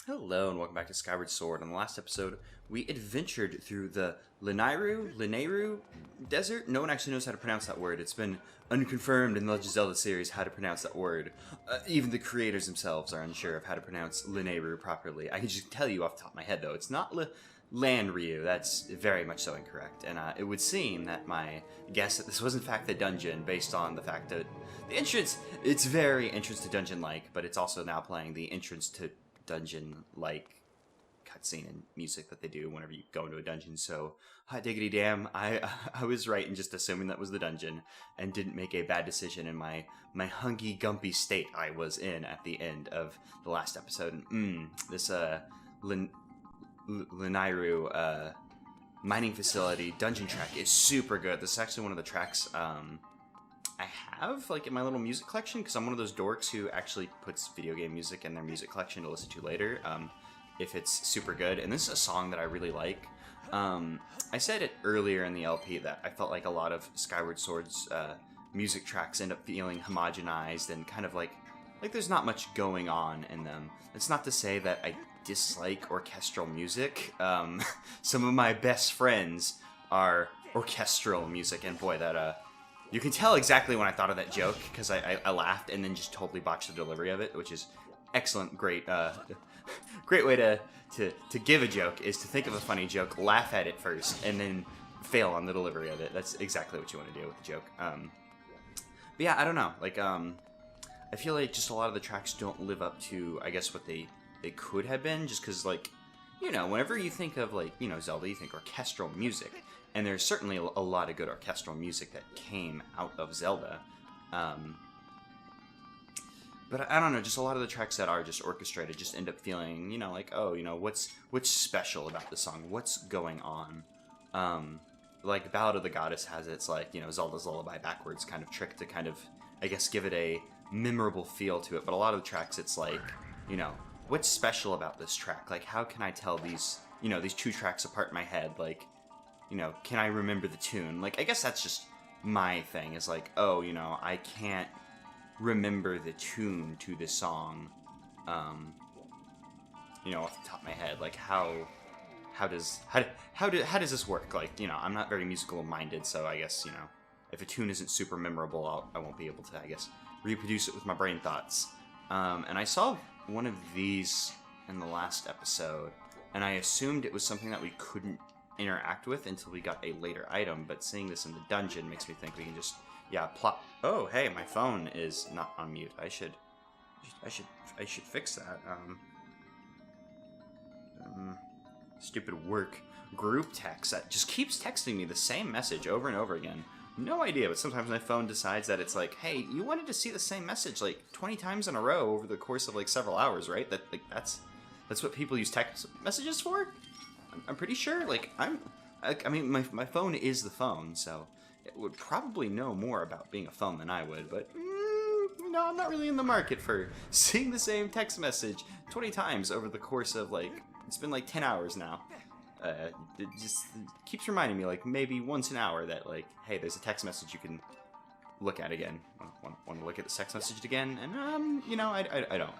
Hello and welcome back to Skyward Sword. On the last episode, we adventured through the Lanairu Desert. No one actually knows how to pronounce that word. It's been unconfirmed in the Legend of Zelda series how to pronounce that word. Even the creators themselves are unsure of how to pronounce Lanairu properly. I can just tell you off the top of my head, though, it's not Lanryu. That's very much so incorrect. And it would seem that my guess that this was in fact the dungeon, based on the fact that the entrance, it's very entrance to dungeon-like, but it's also now playing the entrance to dungeon-like cutscene and music that they do whenever you go into a dungeon. So, hot diggity damn, I was right in just assuming that was the dungeon and didn't make a bad decision in my hunky gumpy state I was in at the end of the last episode. And this Lanairu mining facility dungeon track is super good. This is actually one of the tracks I have, like, in my little music collection, because I'm one of those dorks who actually puts video game music in their music collection to listen to later, if it's super good. And this is a song that I really like. I said it earlier in the LP that I felt like a lot of Skyward Sword's music tracks end up feeling homogenized and kind of like there's not much going on in them. It's not to say that I dislike orchestral music. Some of my best friends are orchestral music, and boy, that you can tell exactly when I thought of that joke, because I laughed and then just totally botched the delivery of it, which is excellent, great way to give a joke, is to think of a funny joke, laugh at it first, and then fail on the delivery of it. That's exactly what you want to do with the joke. But yeah, I don't know, like, I feel like just a lot of the tracks don't live up to, I guess, what they could have been, just because, like, you know, whenever you think of, like, you know, Zelda, you think orchestral music. And there's certainly a lot of good orchestral music that came out of Zelda. But I don't know, just a lot of the tracks that are just orchestrated just end up feeling, you know, like, oh, you know, what's special about the song? What's going on? Like, Ballad of the Goddess has its, like, you know, Zelda's Lullaby backwards kind of trick to kind of, I guess, give it a memorable feel to it. But a lot of the tracks, it's like, you know, what's special about this track? Like, how can I tell these, you know, these two tracks apart in my head? Like, you know, can I remember the tune? Like, I guess that's just my thing, is like, oh, you know, I can't remember the tune to this song, you know, off the top of my head. Like, how does this work? Like, you know, I'm not very musical minded, so I guess, you know, if a tune isn't super memorable, I won't be able to, I guess, reproduce it with my brain thoughts. And I saw one of these in the last episode, and I assumed it was something that we couldn't interact with until we got a later item, but seeing this in the dungeon makes me think we can just, yeah, plop. Oh, hey, my phone is not on mute. I should fix that. Stupid work group text that just keeps texting me the same message over and over again. No idea, but sometimes my phone decides that it's like, hey, you wanted to see the same message like 20 times in a row over the course of like several hours, right? That's what people use text messages for? I'm pretty sure, like, I mean, my phone is the phone, so it would probably know more about being a phone than I would, but, no, I'm not really in the market for seeing the same text message 20 times over the course of, like, it's been, like, 10 hours now. It just keeps reminding me, like, maybe once an hour that, like, hey, there's a text message you can look at again. Want to look at the text message again? And, you know, I don't.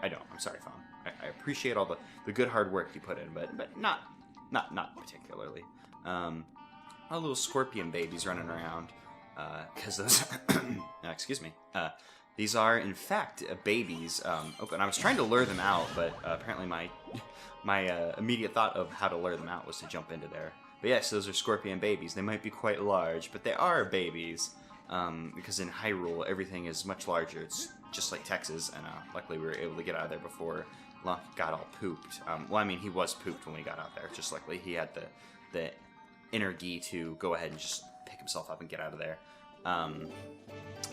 I don't. I'm sorry, phone. I appreciate all the good hard work you put in, but not particularly. All little scorpion babies running around, because those, excuse me, these are in fact babies. And I was trying to lure them out, but apparently my immediate thought of how to lure them out was to jump into there. But yes, those are scorpion babies. They might be quite large, but they are babies, because in Hyrule everything is much larger. It's just like Texas, and luckily we were able to get out of there before Lunk got all pooped. Well, I mean, he was pooped when we got out there. Just luckily he had the energy to go ahead and just pick himself up and get out of there. I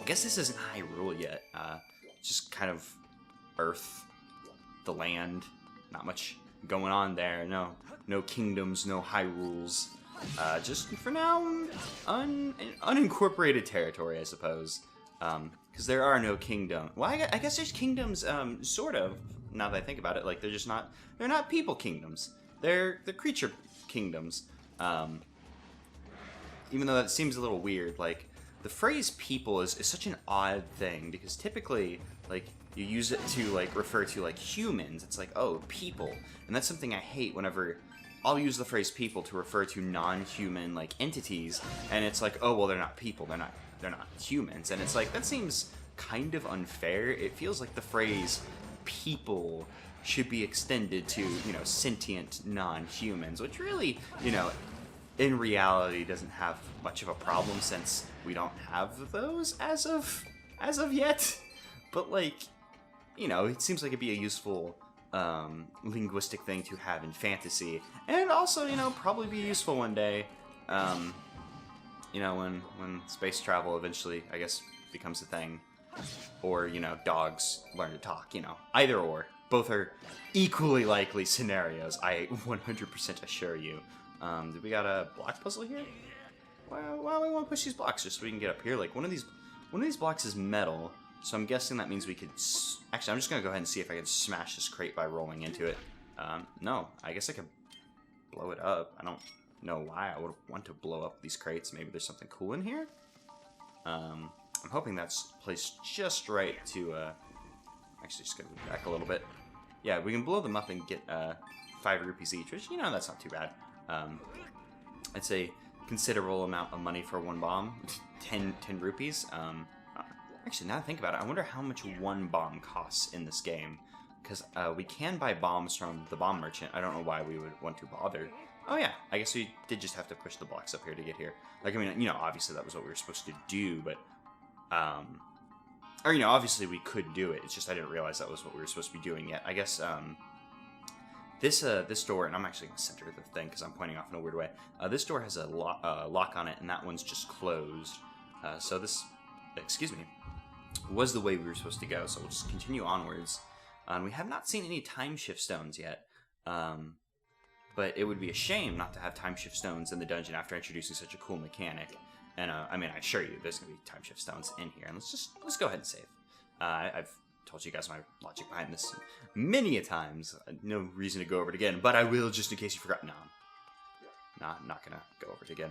guess this isn't Hyrule yet. Just kind of Earth, the land. Not much going on there. No kingdoms, no Hyrules. Just for now, unincorporated territory, I suppose. Because there are no kingdoms. Well, I guess there's kingdoms, sort of, now that I think about it. Like, they're not people kingdoms. They're the creature kingdoms. Even though that seems a little weird, like, the phrase people is such an odd thing, because typically, like, you use it to like refer to like humans. It's like, oh, people, and that's something I hate whenever I'll use the phrase people to refer to non-human like entities, and it's like, oh well, they're not people, they're not humans, and it's like that seems kind of unfair. It feels like the phrase people should be extended to, you know, sentient non-humans, which really, you know, in reality doesn't have much of a problem since we don't have those as of yet. But like, you know, it seems like it'd be a useful linguistic thing to have in fantasy, and also, you know, probably be useful one day, you know, when space travel eventually, I guess, becomes a thing, or, you know, dogs learn to talk, you know, either or. Both are equally likely scenarios, I 100% assure you. Did we got a block puzzle here? Well, we want to push these blocks just so we can get up here. Like, one of these blocks is metal, so I'm guessing that means we could... Actually, I'm just going to go ahead and see if I can smash this crate by rolling into it. No, I guess I could blow it up. I don't know why I would want to blow up these crates. Maybe there's something cool in here? I'm hoping that's placed just right to... Actually, just going to back a little bit. Yeah, we can blow them up and get 5 rupees each, which, you know, that's not too bad. It's a considerable amount of money for one bomb. 10 rupees. Actually, now that I think about it, I wonder how much one bomb costs in this game. Because we can buy bombs from the bomb merchant. I don't know why we would want to bother. Oh yeah, I guess we did just have to push the blocks up here to get here. Like, I mean, you know, obviously that was what we were supposed to do, but... Or, you know, obviously we could do it. It's just I didn't realize that was what we were supposed to be doing yet. I guess, this door, and I'm actually going to center the thing because I'm pointing off in a weird way. This door has a lock on it, and that one's just closed. So this, excuse me, was the way we were supposed to go. So we'll just continue onwards. We have not seen any time shift stones yet. But it would be a shame not to have time shift stones in the dungeon after introducing such a cool mechanic. And, I mean, I assure you, there's going to be time shift stones in here. And let's go ahead and save. I've told you guys my logic behind this many a times. No reason to go over it again, but I will just in case you forgot. No, not going to go over it again.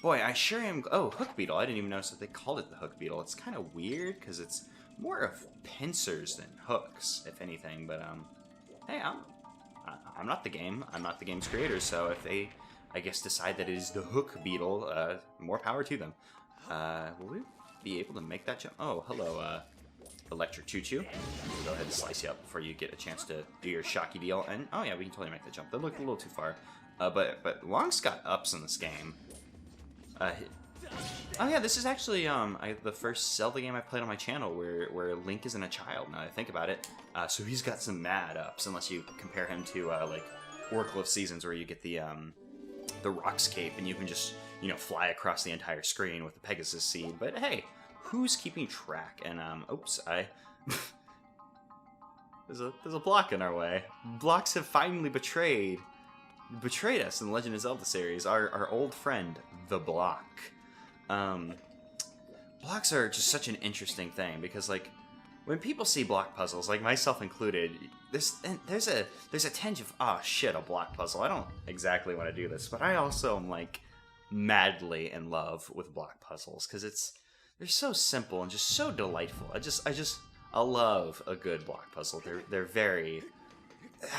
Boy, I sure am... Oh, hook beetle. I didn't even notice that they called it the hook beetle. It's kind of weird, because it's more of pincers than hooks, if anything. But, hey, I'm not the game. I'm not the game's creator, so if they... I guess decide that it is the hook beetle, more power to them. Will we be able to make that jump? Oh, hello, Electric Choo-Choo. We'll go ahead and slice you up before you get a chance to do your shocky deal. And, oh yeah, we can totally make that jump. That looked a little too far. But Long's got ups in this game. Oh yeah, this is actually the first Zelda game I played on my channel where Link isn't a child, now that I think about it. So he's got some mad ups, unless you compare him to, like, Oracle of Seasons, where you get the Rock's Cape, and you can just, you know, fly across the entire screen with the Pegasus Seed. But hey, who's keeping track? And, oops, there's a block in our way. Blocks have finally betrayed us in the Legend of Zelda series. Our old friend, the Block. Blocks are just such an interesting thing, because, like, when people see block puzzles, like myself included, there's a tinge of, oh shit, a block puzzle. I don't exactly want to do this, but I also am, like, madly in love with block puzzles, because they're so simple and just so delightful. I love a good block puzzle. They're very,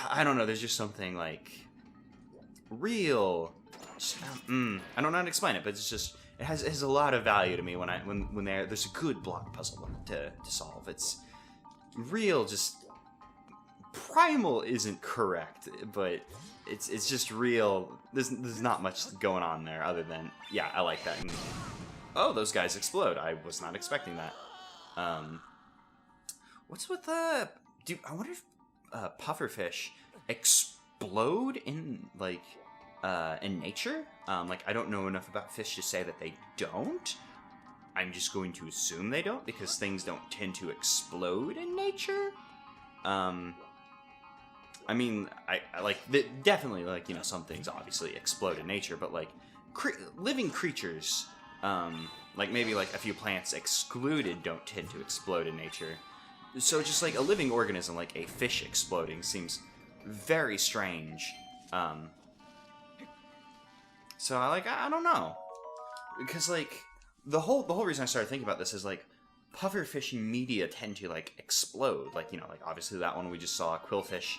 I don't know, there's just something, like, real, I don't know how to explain it, but it's just, it has a lot of value to me when there's a good block puzzle to solve. It's real, just primal isn't correct, but it's just real. There's not much going on there other than, yeah, I like that. And, oh, those guys explode. I was not expecting that. What's with I wonder if pufferfish explode in, like, in nature? Like, I don't know enough about fish to say that they don't. I'm just going to assume they don't, because things don't tend to explode in nature. I mean, I like, definitely, like, you know, some things obviously explode in nature, but, like, living creatures, like, maybe, like, a few plants excluded don't tend to explode in nature. So just, like, a living organism, like a fish exploding, seems very strange. So I don't know, because, like, the whole reason I started thinking about this is, like, pufferfish media tend to like explode. Like, you know, like obviously that one we just saw, Quillfish.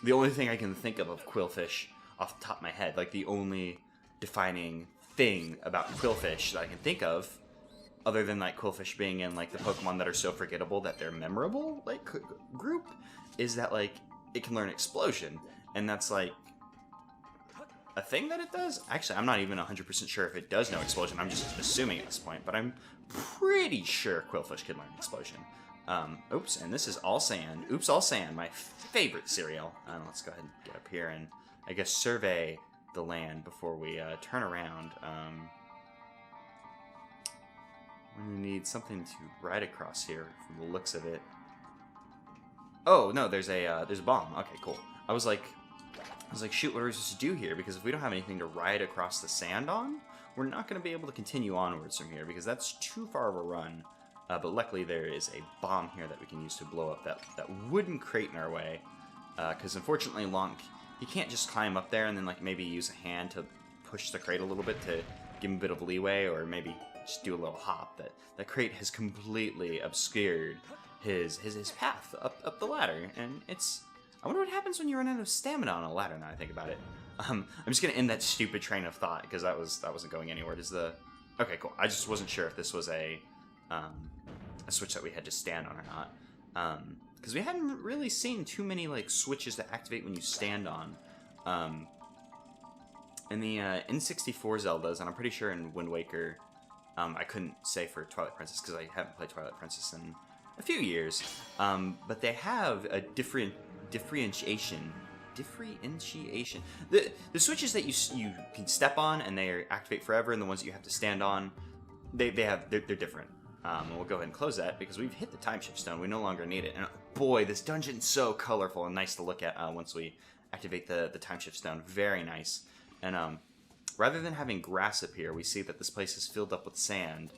The only thing I can think of Quillfish off the top of my head, like the only defining thing about Quillfish that I can think of, other than like Quillfish being in like the Pokemon that are so forgettable that they're memorable, like group, is that like it can learn Explosion, and that's like a thing that it does. Actually, I'm not even 100% sure if it does know Explosion. I'm just assuming at this point, but I'm pretty sure Quillfish can learn Explosion. Oops, and this is All Sand. Oops, All Sand, my favorite cereal. Let's go ahead and get up here and I guess survey the land before we turn around. We need something to ride across here from the looks of it. Oh no, there's a bomb. Okay, cool. I was like, shoot, what are we supposed to do here? Because if we don't have anything to ride across the sand on, we're not going to be able to continue onwards from here because that's too far of a run. But luckily there is a bomb here that we can use to blow up that wooden crate in our way. Because unfortunately, Lonk, he can't just climb up there and then like maybe use a hand to push the crate a little bit to give him a bit of leeway, or maybe just do a little hop. That crate has completely obscured his path up the ladder, and it's. I wonder what happens when you run out of stamina on a ladder. Now I think about it. I'm just gonna end that stupid train of thought because that wasn't going anywhere. Okay, cool. I just wasn't sure if this was a switch that we had to stand on or not. Because we hadn't really seen too many like switches that activate when you stand on. In the N64 Zeldas, and I'm pretty sure in Wind Waker, I couldn't say for Twilight Princess because I haven't played Twilight Princess in a few years. But they have a differentiation. The switches that you can step on and they activate forever, and the ones that you have to stand on, they're different. We'll go ahead and close that because we've hit the time shift stone. We no longer need it. And boy, this dungeon's so colorful and nice to look at once we activate the time shift stone. Very nice. And rather than having grass up here, we see that this place is filled up with sand.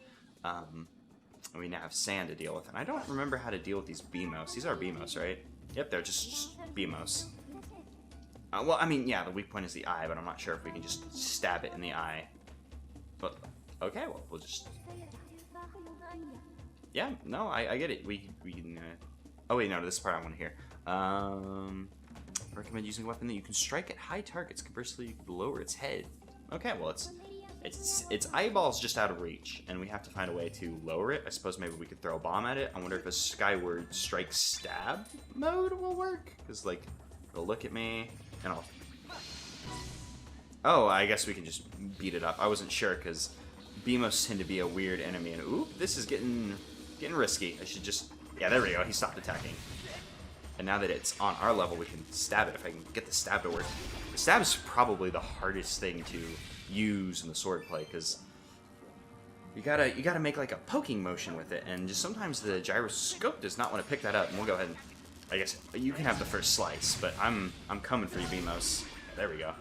We now have sand to deal with. And I don't remember how to deal with these Beamos. These are Beamos, right? Yep, they're just Beamos. Well, I mean, yeah, the weak point is the eye, but I'm not sure if we can just stab it in the eye. But, okay, well, we'll just... Yeah, no, I get it. We can, oh wait, no, this is the part I want to hear. Recommend using a weapon that you can strike at high targets. Conversely, you can lower its head. Okay, well, its eyeball's just out of reach, and we have to find a way to lower it. I suppose maybe we could throw a bomb at it. I wonder if a Skyward strike stab mode will work. Because, like, it'll look at me, and I'll... Oh, I guess we can just beat it up. I wasn't sure, because Beamos tend to be a weird enemy, and oop, this is getting risky. I should just... Yeah, there we go. He stopped attacking. And now that it's on our level, we can stab it if I can get the stab to work. The stab is probably the hardest thing to use in the swordplay, because you gotta make like a poking motion with it, and just sometimes the gyroscope does not want to pick that up. And we'll go ahead and, I guess you can have the first slice, but I'm coming for you, Beamos. There we go.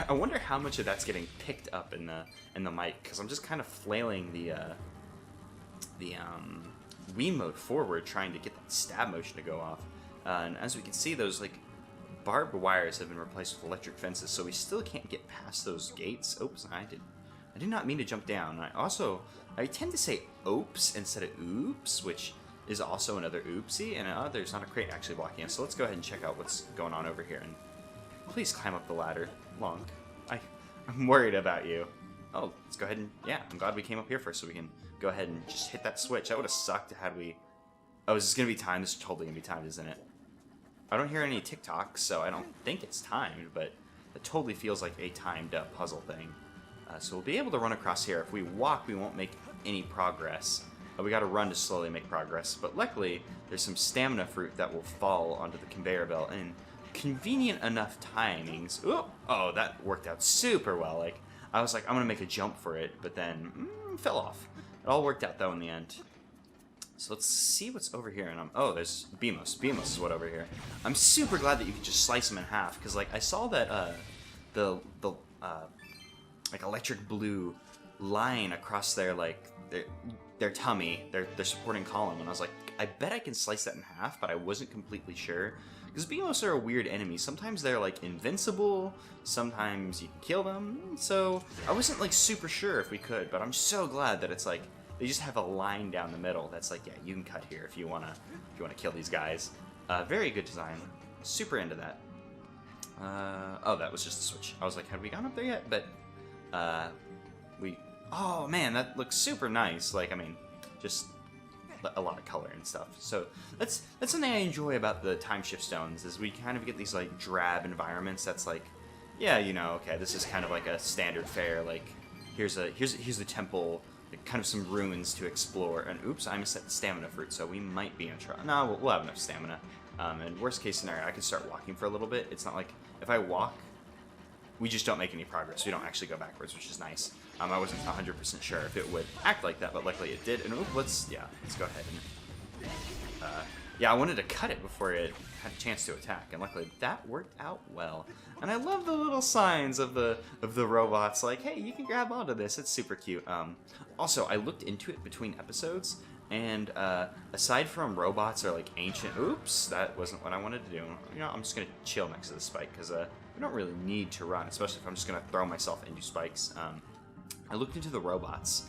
I wonder how much of that's getting picked up in the mic, because I'm just kind of flailing the Wiimote forward, trying to get that stab motion to go off. And as we can see, those like barbed wires have been replaced with electric fences, so we still can't get past those gates. Oops, I did not mean to jump down. I tend to say oops instead of oops, which is also another oopsie, and there's not a crate actually blocking us. So let's go ahead and check out what's going on over here, and please climb up the ladder. Lonk, I'm worried about you. Oh, let's go ahead and, yeah, I'm glad we came up here first so we can go ahead and just hit that switch. That would have sucked had we... Oh, is this going to be timed? This is totally going to be timed, isn't it? I don't hear any TikToks, so I don't think it's timed, but it totally feels like a timed puzzle thing. So we'll be able to run across here. If we walk, we won't make any progress. We got to run to slowly make progress, but luckily there's some stamina fruit that will fall onto the conveyor belt in convenient enough timings. Oh, that worked out super well. Like, I was like, I'm going to make a jump for it, but then fell off. It all worked out, though, in the end. So let's see what's over here. And oh, there's Beamos. Beamos is what over here. I'm super glad that you can just slice them in half, because like I saw that the like electric blue line across their like their tummy, their supporting column, and I was like, I bet I can slice that in half, but I wasn't completely sure. Because Beamos are a weird enemy. Sometimes they're like invincible, sometimes you can kill them. So I wasn't like super sure if we could, but I'm so glad that it's like they just have a line down the middle that's like, yeah, you can cut here if you wanna kill these guys. Very good design. Super into that. Oh, that was just a switch. I was like, have we gone up there yet? But oh man, that looks super nice. Like, I mean, just a lot of color and stuff. So that's something I enjoy about the time shift stones, is we kind of get these like drab environments that's like, yeah, you know, okay, this is kind of like a standard fare. Like, here's the temple, like, kind of some ruins to explore. And oops, I missed that stamina fruit, so we might be in trouble. No, we'll have enough stamina. And worst case scenario, I can start walking for a little bit. It's not like if I walk, we just don't make any progress. We don't actually go backwards, which is nice. I wasn't 100% sure if it would act like that, but luckily it did. And let's go ahead and yeah, I wanted to cut it before it had a chance to attack, and luckily that worked out well. And I love the little signs of the robots, like, hey, you can grab onto this. It's super cute. Also, I looked into it between episodes, and aside from robots or like ancient, oops, that wasn't what I wanted to do. You know, I'm just gonna chill next to the spike because we don't really need to run, especially if I'm just gonna throw myself into spikes. I looked into the robots,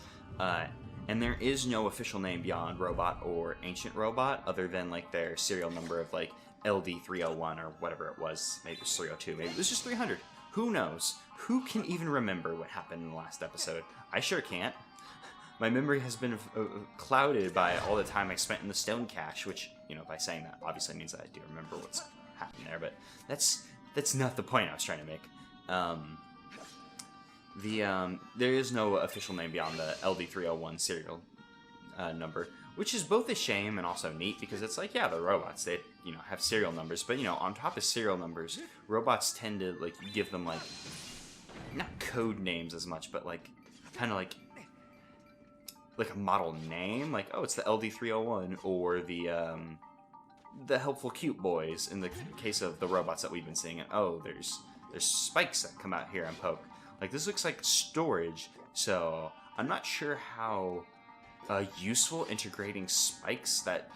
and there is no official name beyond robot or ancient robot, other than like their serial number of like LD301 or whatever it was. Maybe it was 302. Maybe it was just 300. Who knows? Who can even remember what happened in the last episode? I sure can't. My memory has been clouded by all the time I spent in the stone cache, which, you know, by saying that obviously means that I do remember what's happened there, but that's not the point I was trying to make. There is no official name beyond the LD301 serial number, which is both a shame and also neat, because it's like, yeah, they're robots. They, you know, have serial numbers, but, you know, on top of serial numbers, robots tend to, like, give them, like, not code names as much, but, like, kind of like a model name, like, oh, it's the LD301, or the helpful cute boys in the case of the robots that we've been seeing. And oh, there's spikes that come out here and poke. Like, this looks like storage, so I'm not sure how useful integrating spikes that...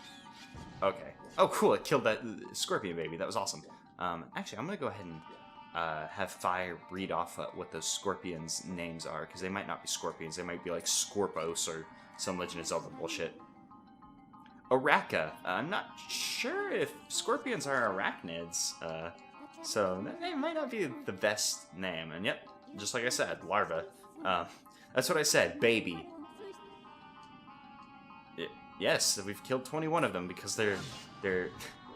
Okay. Oh, cool, it killed that scorpion baby. That was awesome. Actually, I'm going to go ahead and have Fi read off what those scorpions' names are, because they might not be scorpions. They might be like Scorpos or some Legend of Zelda bullshit. Araka. I'm not sure if scorpions are arachnids, so that might not be the best name. And yep, just like I said, larva. That's what I said, baby. Yes, we've killed 21 of them because they're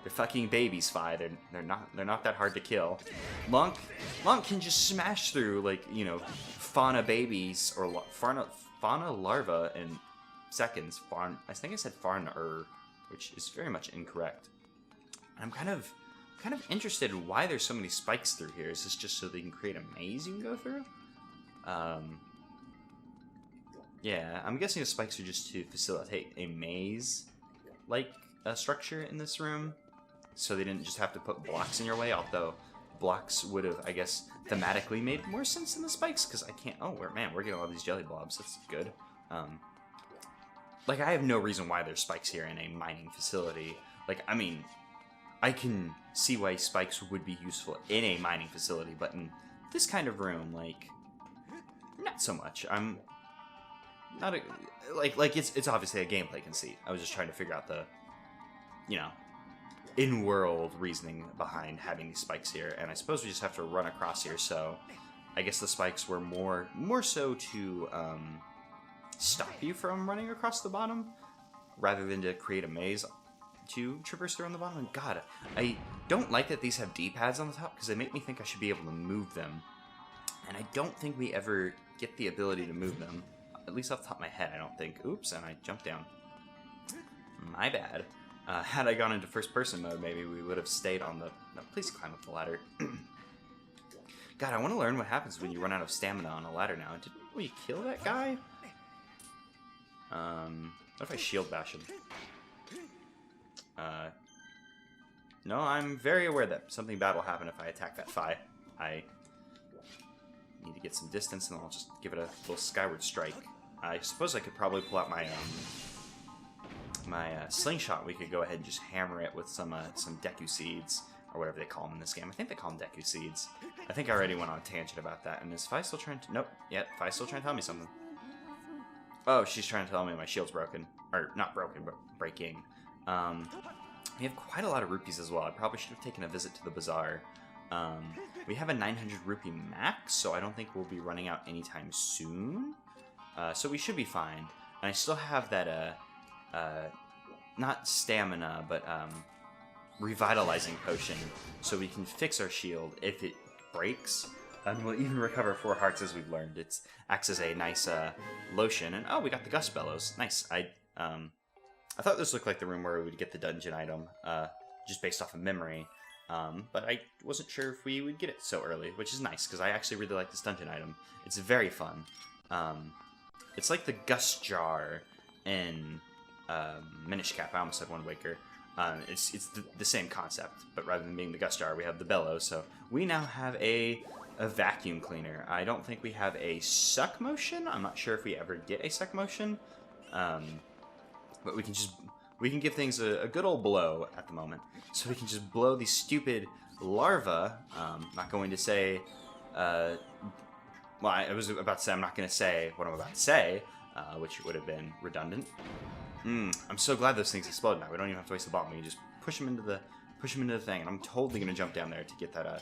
fucking babies, Fi. They're not that hard to kill. Monk can just smash through, like, you know, fauna babies or fauna larva in seconds. I think I said farner, which is very much incorrect. I'm kind of interested in why there's so many spikes through here. Is this just so they can create a maze you can go through? Yeah, I'm guessing the spikes are just to facilitate a maze-like structure in this room, so they didn't just have to put blocks in your way, although blocks would have, I guess, thematically made more sense than the spikes, because I can't... Oh, we're getting all these jelly blobs. That's good. Like, I have no reason why there's spikes here in a mining facility. Like, I mean, I can see why spikes would be useful in a mining facility, but in this kind of room, like, not so much. I'm not a... Like it's obviously a gameplay conceit. I was just trying to figure out the, you know, in-world reasoning behind having these spikes here, and I suppose we just have to run across here, so I guess the spikes were more so to stop you from running across the bottom, rather than to create a maze to traverse through on the bottom. And God, I don't like that these have D-pads on the top, because they make me think I should be able to move them, and I don't think we ever get the ability to move them. At least off the top of my head, I don't think. Oops, and I jumped down. My bad. Had I gone into first-person mode, maybe we would have stayed on the... No, please climb up the ladder. God, I want to learn what happens when you run out of stamina on a ladder now. Didn't we kill that guy? What if I shield bash him? No, I'm very aware that something bad will happen if I attack that Fi. I need to get some distance, and I'll just give it a little skyward strike. I suppose I could probably pull out my slingshot. We could go ahead and just hammer it with some Deku seeds, or whatever they call them in this game. I think they call them Deku seeds. I think I already went on a tangent about that. And is Fi still trying to... Nope. Yep, Fi's still trying to tell me something. Oh, she's trying to tell me my shield's broken. Or, not broken, but breaking. We have quite a lot of rupees as well. I probably should have taken a visit to the bazaar. We have a 900 rupee max, so I don't think we'll be running out anytime soon. So we should be fine. And I still have that, not stamina, but revitalizing potion, so we can fix our shield if it breaks. And we'll even recover 4 hearts, as we've learned. It acts as a nice lotion. And oh, we got the Gust Bellows. Nice. I thought this looked like the room where we would get the dungeon item, just based off of memory. But I wasn't sure if we would get it so early, which is nice, because I actually really like this dungeon item. It's very fun. It's like the Gust Jar in Minish Cap. I almost said Wind Waker. It's the same concept, but rather than being the Gust Jar, we have the Bellows. So we now have a vacuum cleaner. I don't think we have a suck motion. I'm not sure if we ever get a suck motion. But we can give things a good old blow at the moment. So we can just blow these stupid larvae. Not going to say, well, I was about to say I'm not going to say what I'm about to say, which would have been redundant. I'm so glad those things explode now. We don't even have to waste the bomb. We can just push them into the thing, and I'm totally going to jump down there to get that.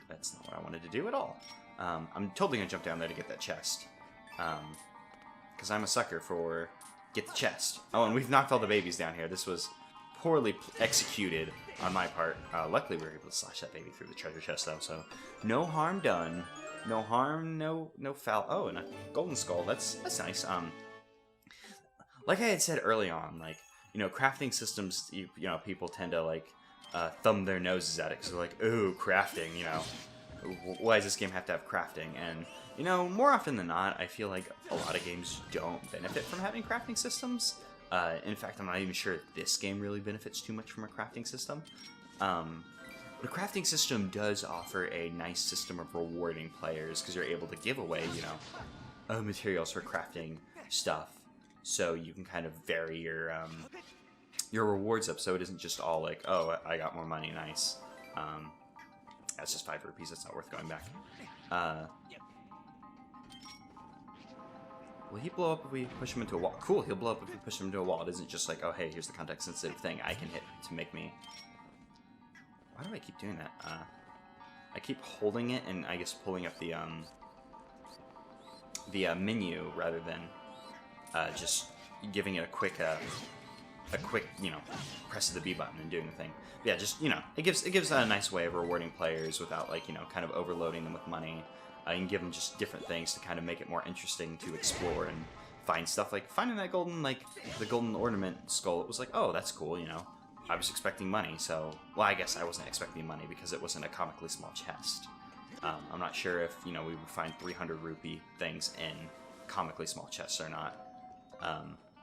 That's not what I wanted to do at all. I'm totally going to jump down there to get that chest. Because I'm a sucker for get the chest. Oh, and we've knocked all the babies down here. This was poorly executed on my part. Luckily, we were able to slash that baby through the treasure chest, though, so no harm done. No harm, no foul. Oh, and a golden skull. That's nice. Like I had said early on, like, you know, crafting systems, you know, people tend to, like, thumb their noses at it, because they're like, ooh, crafting, you know. Why does this game have to have crafting? And, you know, more often than not, I feel like a lot of games don't benefit from having crafting systems. In fact, I'm not even sure if this game really benefits too much from a crafting system. But a crafting system does offer a nice system of rewarding players, because you're able to give away, you know, materials for crafting stuff. So you can kind of vary your rewards up, so it isn't just all like, oh, I got more money, nice. That's just 5 rupees, that's not worth going back. Will he blow up if we push him into a wall? Cool, he'll blow up if we push him into a wall. It isn't just like, oh, hey, here's the context-sensitive thing I can hit to make me... Why do I keep doing that? I keep holding it and I guess pulling up the menu rather than just giving it a quick, you know, press of the B button and doing the thing. But yeah, just, you know, it gives a nice way of rewarding players without, like, you know, kind of overloading them with money. You can give them just different things to kind of make it more interesting to explore and find stuff. Like, finding that golden, like, the golden ornament skull, it was like, oh, that's cool, you know. I was expecting money, so... Well, I guess I wasn't expecting money because it wasn't a comically small chest. I'm not sure if, you know, we would find 300 rupee things in comically small chests or not.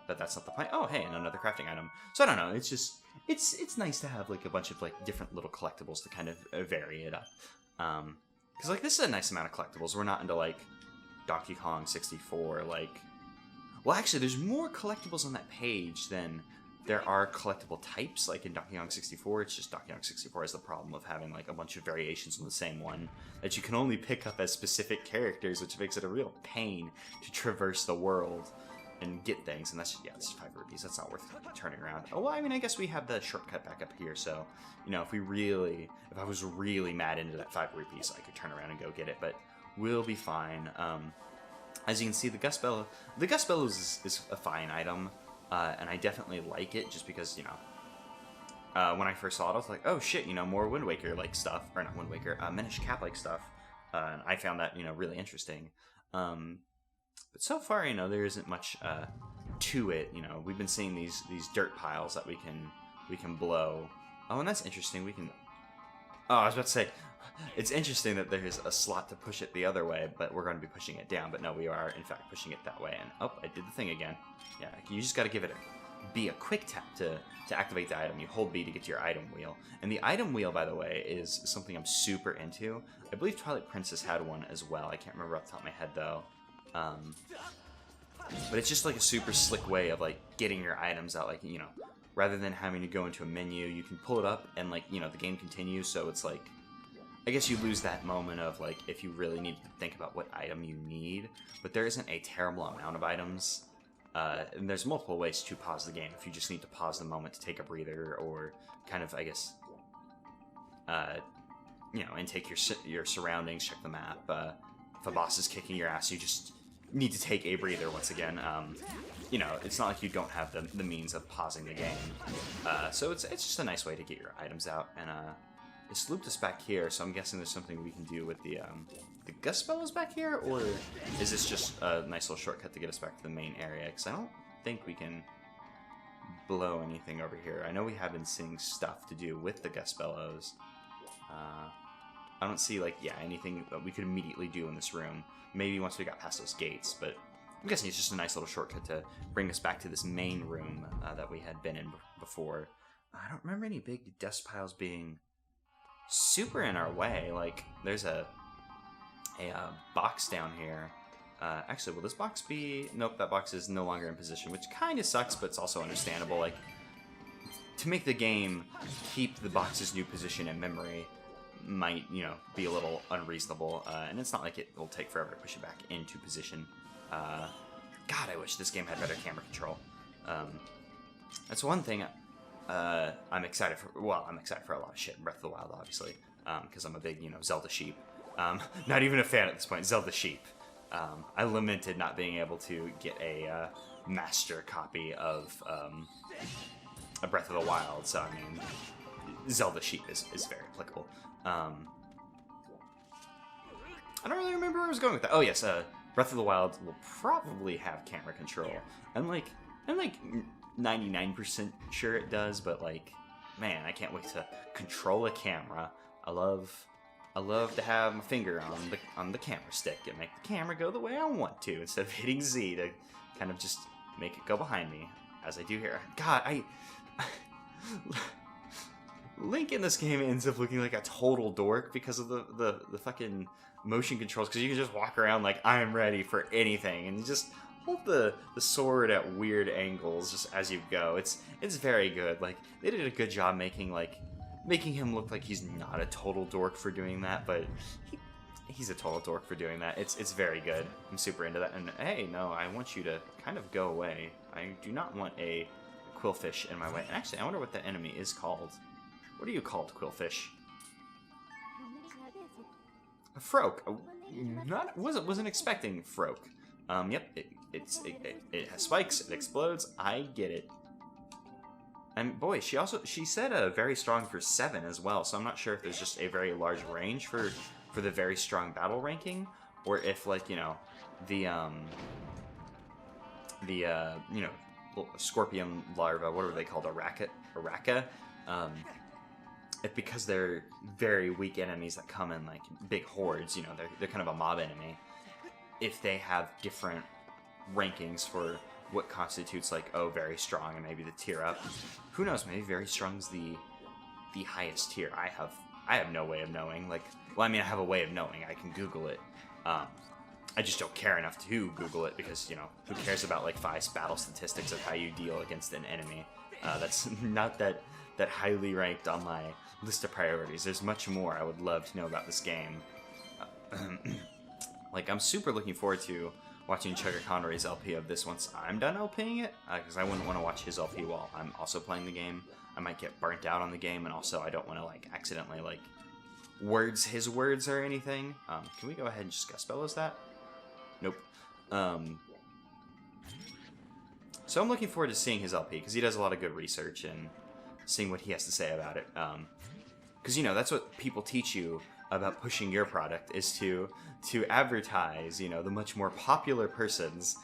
But that's not the point. Oh, hey, and another crafting item. So I don't know, it's just... It's nice to have, like, a bunch of, like, different little collectibles to kind of vary it up. Because, like, this is a nice amount of collectibles. We're not into, like, Donkey Kong 64, like... Well, actually, there's more collectibles on that page than there are collectible types, like in Donkey Kong 64. It's just Donkey Kong 64 has the problem of having, like, a bunch of variations on the same one that you can only pick up as specific characters, which makes it a real pain to traverse the world and get things. And that's, yeah, this is 5 rupees. That's not worth turning around. Oh, well, I mean, I guess we have the shortcut back up here, so, you know, if I was really mad into that 5 rupees, I could turn around and go get it, but we'll be fine. As you can see, the Gust Bellows is a fine item. And I definitely like it just because, you know, when I first saw it, I was like, oh shit, you know, more Wind Waker-like stuff. Or not Wind Waker, Minish Cap-like stuff. And I found that, you know, really interesting. But so far, you know, there isn't much to it. You know, we've been seeing these dirt piles that we can blow. Oh, and that's interesting. We can... Oh, I was about to say, it's interesting that there's a slot to push it the other way, but we're going to be pushing it down. But no, we are, in fact, pushing it that way. And, oh, I did the thing again. Yeah, you just got to give it a quick tap to activate the item. You hold B to get to your item wheel. And the item wheel, by the way, is something I'm super into. I believe Twilight Princess had one as well. I can't remember off the top of my head, though. But it's just like a super slick way of, like, getting your items out. Like, you know, rather than having to go into a menu, you can pull it up and, like, you know, the game continues. So it's like... I guess you lose that moment of, like, if you really need to think about what item you need, but there isn't a terrible amount of items. And there's multiple ways to pause the game if you just need to pause the moment to take a breather or kind of, I guess, you know, and take your surroundings, check the map. If a boss is kicking your ass, you just need to take a breather once again. You know, it's not like you don't have the means of pausing the game. So it's just a nice way to get your items out. And it's looped us back here, so I'm guessing there's something we can do with the gust bellows back here, or is this just a nice little shortcut to get us back to the main area? Because I don't think we can blow anything over here. I know we have been seeing stuff to do with the gust bellows. I don't see, like, yeah, anything that we could immediately do in this room. Maybe once we got past those gates, but I'm guessing it's just a nice little shortcut to bring us back to this main room that we had been in before. I don't remember any big dust piles being super in our way. Like, there's a box down here. Actually, will this box be... Nope, that box is no longer in position, which kind of sucks, but it's also understandable. Like, to make the game keep the box's new position in memory might, you know, be a little unreasonable, and it's not like it will take forever to push it back into position. God, I wish this game had better camera control. That's one thing I'm excited for. Well, I'm excited for a lot of shit in Breath of the Wild, obviously, because I'm a big, you know, Zelda sheep. Not even a fan at this point, Zelda sheep. I lamented not being able to get a master copy of a Breath of the Wild, so I mean, Zelda sheep is very applicable. I don't really remember where I was going with that. Oh yes, Breath of the Wild will probably have camera control. I'm like 99% sure it does, but like, man, I can't wait to control a camera. I love to have my finger on the camera stick and make the camera go the way I want to, instead of hitting Z to kind of just make it go behind me, as I do here. God, Link in this game ends up looking like a total dork because of the fucking motion controls, because you can just walk around like, I'm ready for anything, and you just hold the sword at weird angles just as you go. It's very good. Like, they did a good job making him look like he's not a total dork for doing that, but he's a total dork for doing that. It's very good. I'm super into that. And hey, no, I want you to kind of go away. I do not want a quillfish in my way. And actually, I wonder what the enemy is called. What are you called, quillfish? A Froak. Wasn't expecting Froak. Yep, it has spikes, it explodes, I get it. And boy, she said very strong for 7 as well, so I'm not sure if there's just a very large range for the very strong battle ranking, or if, like, you know, the you know, scorpion larva, what are they called, Araka, if because they're very weak enemies that come in like big hordes, you know, they're kind of a mob enemy, if they have different rankings for what constitutes, like, oh, very strong, and maybe the tier up. Who knows, maybe very strong's the highest tier. I have no way of knowing. Like, well, I mean, I have a way of knowing. I can Google it. I just don't care enough to Google it, because, you know, who cares about, like, 5 battle statistics of how you deal against an enemy? That's not that highly ranked on my list of priorities. There's much more I would love to know about this game. Like, I'm super looking forward to watching Chugga Conroy's LP of this once I'm done LPing it, because I wouldn't want to watch his LP while I'm also playing the game. I might get burnt out on the game, and also I don't want to, like, accidentally, like, words his words or anything. Can we go ahead and just gust bellows that? Nope. So I'm looking forward to seeing his LP, because he does a lot of good research and seeing what he has to say about it. Because, you know, that's what people teach you about pushing your product, is to advertise, you know, the much more popular person's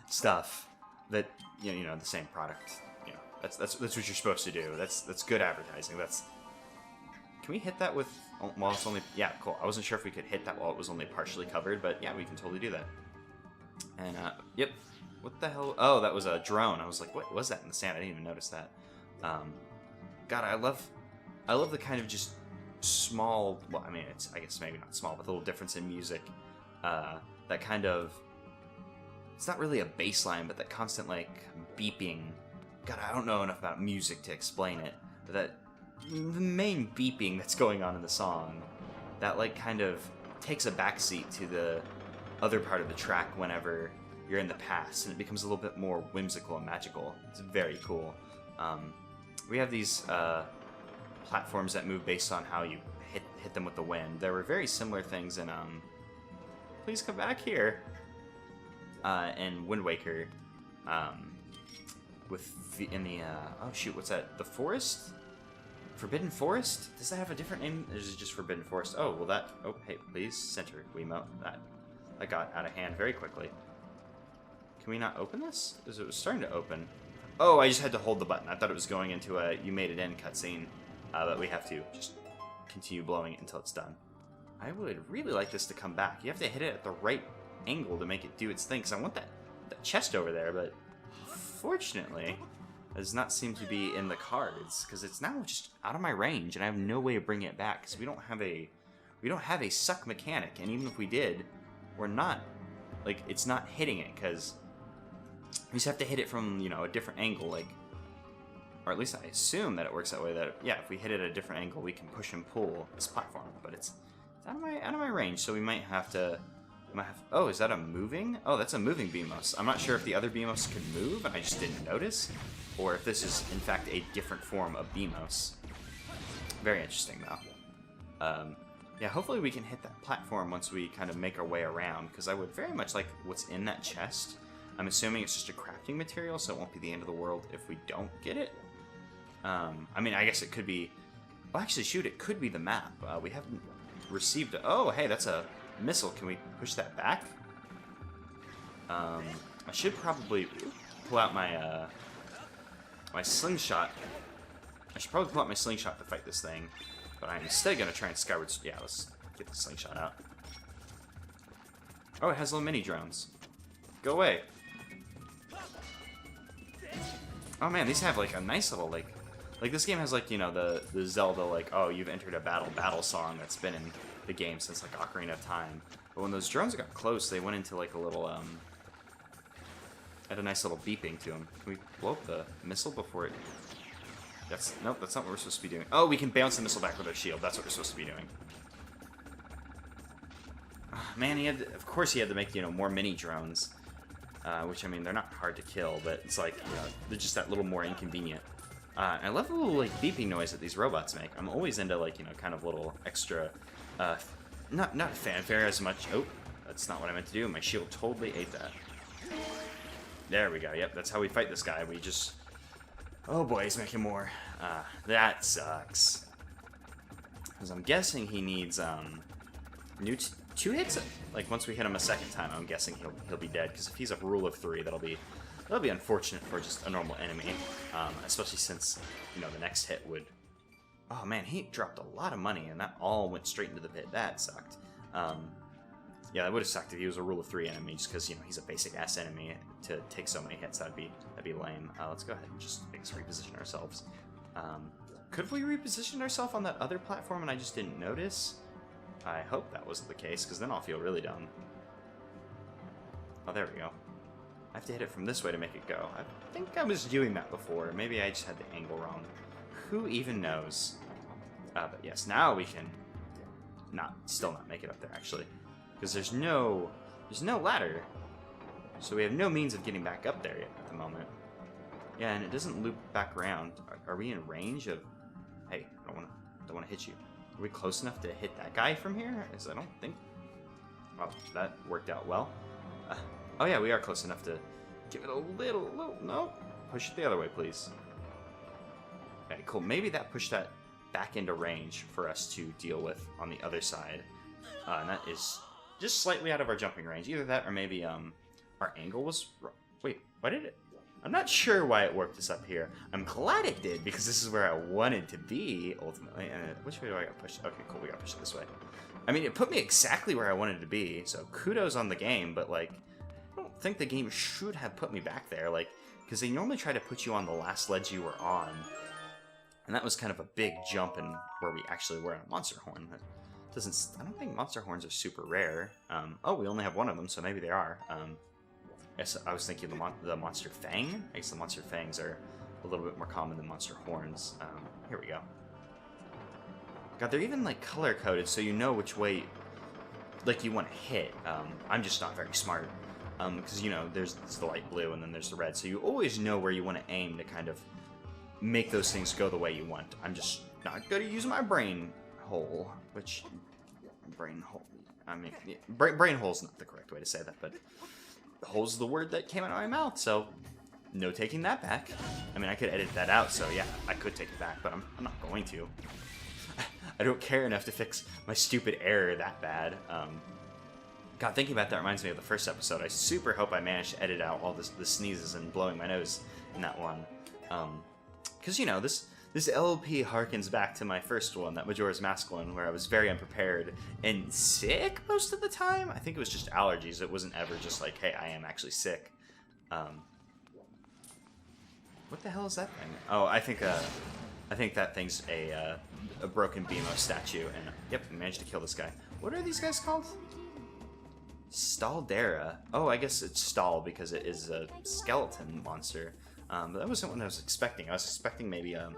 stuff that, you know, the same product. You know, that's what you're supposed to do. That's good advertising. Can we hit that with, while it's only, yeah, cool. I wasn't sure if we could hit that while it was only partially covered, but yeah, we can totally do that. And yep. What the hell? Oh, that was a drone. I was like, what was that in the sand? I didn't even notice that. God, I love the kind of just small, well, I mean, it's, I guess maybe not small, but the little difference in music. That kind of, it's not really a bass line, but that constant, like, beeping. God, I don't know enough about music to explain it. But the main beeping that's going on in the song that like kind of takes a backseat to the other part of the track whenever you're in the past, and it becomes a little bit more whimsical and magical. It's very cool. We have these platforms that move based on how you hit them with the wind. There were very similar things in please come back here. In Wind Waker, oh shoot, what's that? The forest? Forbidden Forest? Does that have a different name? Or is it just Forbidden Forest? Oh, well that, oh, hey, please, center, Wiimote. That got out of hand very quickly. Can we not open this? Because it was starting to open. Oh, I just had to hold the button. I thought it was going into a you made it in cutscene, but we have to just continue blowing it until it's done. I would really like this to come back. You have to hit it at the right angle to make it do its thing, because I want that chest over there, but fortunately it does not seem to be in the cards, because it's now just out of my range and I have no way of bringing it back, because we don't have a suck mechanic, and even if we did, we're not, like, it's not hitting it, because we just have to hit it from, you know, a different angle, like, or at least I assume that it works that way, that yeah, if we hit it at a different angle we can push and pull this platform, but it's out of my range, so we might have to. Oh, is that a moving? Oh, that's a moving Beamos. I'm not sure if the other Beamos could move and I just didn't notice, or if this is in fact a different form of Beamos. Very interesting though. Yeah, hopefully we can hit that platform once we kind of make our way around, because I would very much like what's in that chest. I'm assuming it's just a crafting material, so it won't be the end of the world if we don't get it. I mean, I guess it could be. Well, actually, shoot, it could be the map. We haven't received. Oh, hey, that's a missile. Can we push that back? I should probably pull out my my slingshot. I should probably pull out my slingshot to fight this thing, but I'm instead gonna try and Skyward. Yeah, let's get the slingshot out. Oh, it has little mini drones. Go away. Oh man, these have like a nice little like this game has like, you know, the Zelda like, oh, you've entered a battle song that's been in the game since like Ocarina of Time. But when those drones got close, they went into like a little had a nice little beeping to them. Can we blow up the missile before it? Nope, that's not what we're supposed to be doing. Oh, we can bounce the missile back with our shield. That's what we're supposed to be doing. Man, of course he had to make, you know, more mini drones, which I mean they're not hard to kill, but it's like, you know, they're just that little more inconvenient. I love the little like beeping noise that these robots make. I'm always into like, you know, kind of little extra, not fanfare as much. Oh, that's not what I meant to do. My shield totally ate that. There we go. Yep, that's how we fight this guy. We just, oh boy, he's making more. That sucks. Because I'm guessing he needs new two hits. Like once we hit him a second time, I'm guessing he'll be dead. Because if he's a rule of 3, that'll be unfortunate for just a normal enemy, especially since, you know, the next hit would. Oh man, he dropped a lot of money, and that all went straight into the pit. That sucked. Yeah, that would have sucked if he was a rule of 3 enemy, just because, you know, he's a basic ass enemy to take so many hits. That'd be lame. Let's go ahead and just reposition ourselves. Could we reposition ourselves on that other platform and I just didn't notice? I hope that wasn't the case, because then I'll feel really dumb. Oh, there we go. I have to hit it from this way to make it go. I think I was doing that before. Maybe I just had the angle wrong. Who even knows? But yes, now we can still not make it up there, actually. Because there's no ladder. So we have no means of getting back up there yet at the moment. Yeah, and it doesn't loop back around. Are we in range of... Hey, I don't want to hit you. Are we close enough to hit that guy from here? I don't think... Oh, that worked out well. Oh yeah, we are close enough to give it a little, no. Push it the other way, please. Okay, cool. Maybe that pushed that back into range for us to deal with on the other side. And that is just slightly out of our jumping range. Either that or maybe our angle was wrong. Wait, why did it? I'm not sure why it worked us up here. I'm glad it did, because this is where I wanted to be, ultimately. And which way do I got pushed? Okay, cool, we got pushed this way. I mean, it put me exactly where I wanted to be, so kudos on the game, but like, I don't think the game should have put me back there, like, because they normally try to put you on the last ledge you were on, and that was kind of a big jump in where we actually were on a monster horn. I don't think monster horns are super rare. Oh, we only have one of them, so maybe they are. Yes, I was thinking the monster fang. I guess the monster fangs are a little bit more common than monster horns. Here we go. God, they're even like color coded, so you know which way like you want to hit. I'm just not very smart, because you know there's the light blue and then there's the red, so you always know where you want to aim to kind of make those things go the way you want. I'm just not good at using my brain hole, which brain hole. I mean, yeah, brain hole's not the correct way to say that, but hole's the word that came out of my mouth, so no taking that back. I mean, I could edit that out, so yeah, I could take it back, but I'm not going to. I don't care enough to fix my stupid error that bad. God, thinking about that reminds me of the first episode. I super hope I managed to edit out all the sneezes and blowing my nose in that one. Because, you know, this LP harkens back to my first one, that Majora's Mask one, where I was very unprepared and sick most of the time. I think it was just allergies. It wasn't ever just like, hey, I am actually sick. What the hell is that thing? Oh, I think that thing's a broken BMO statue, and yep, I managed to kill this guy. What are these guys called? Staldera. Oh, I guess it's Stall because it is a skeleton monster. But that wasn't what I was expecting. I was expecting maybe a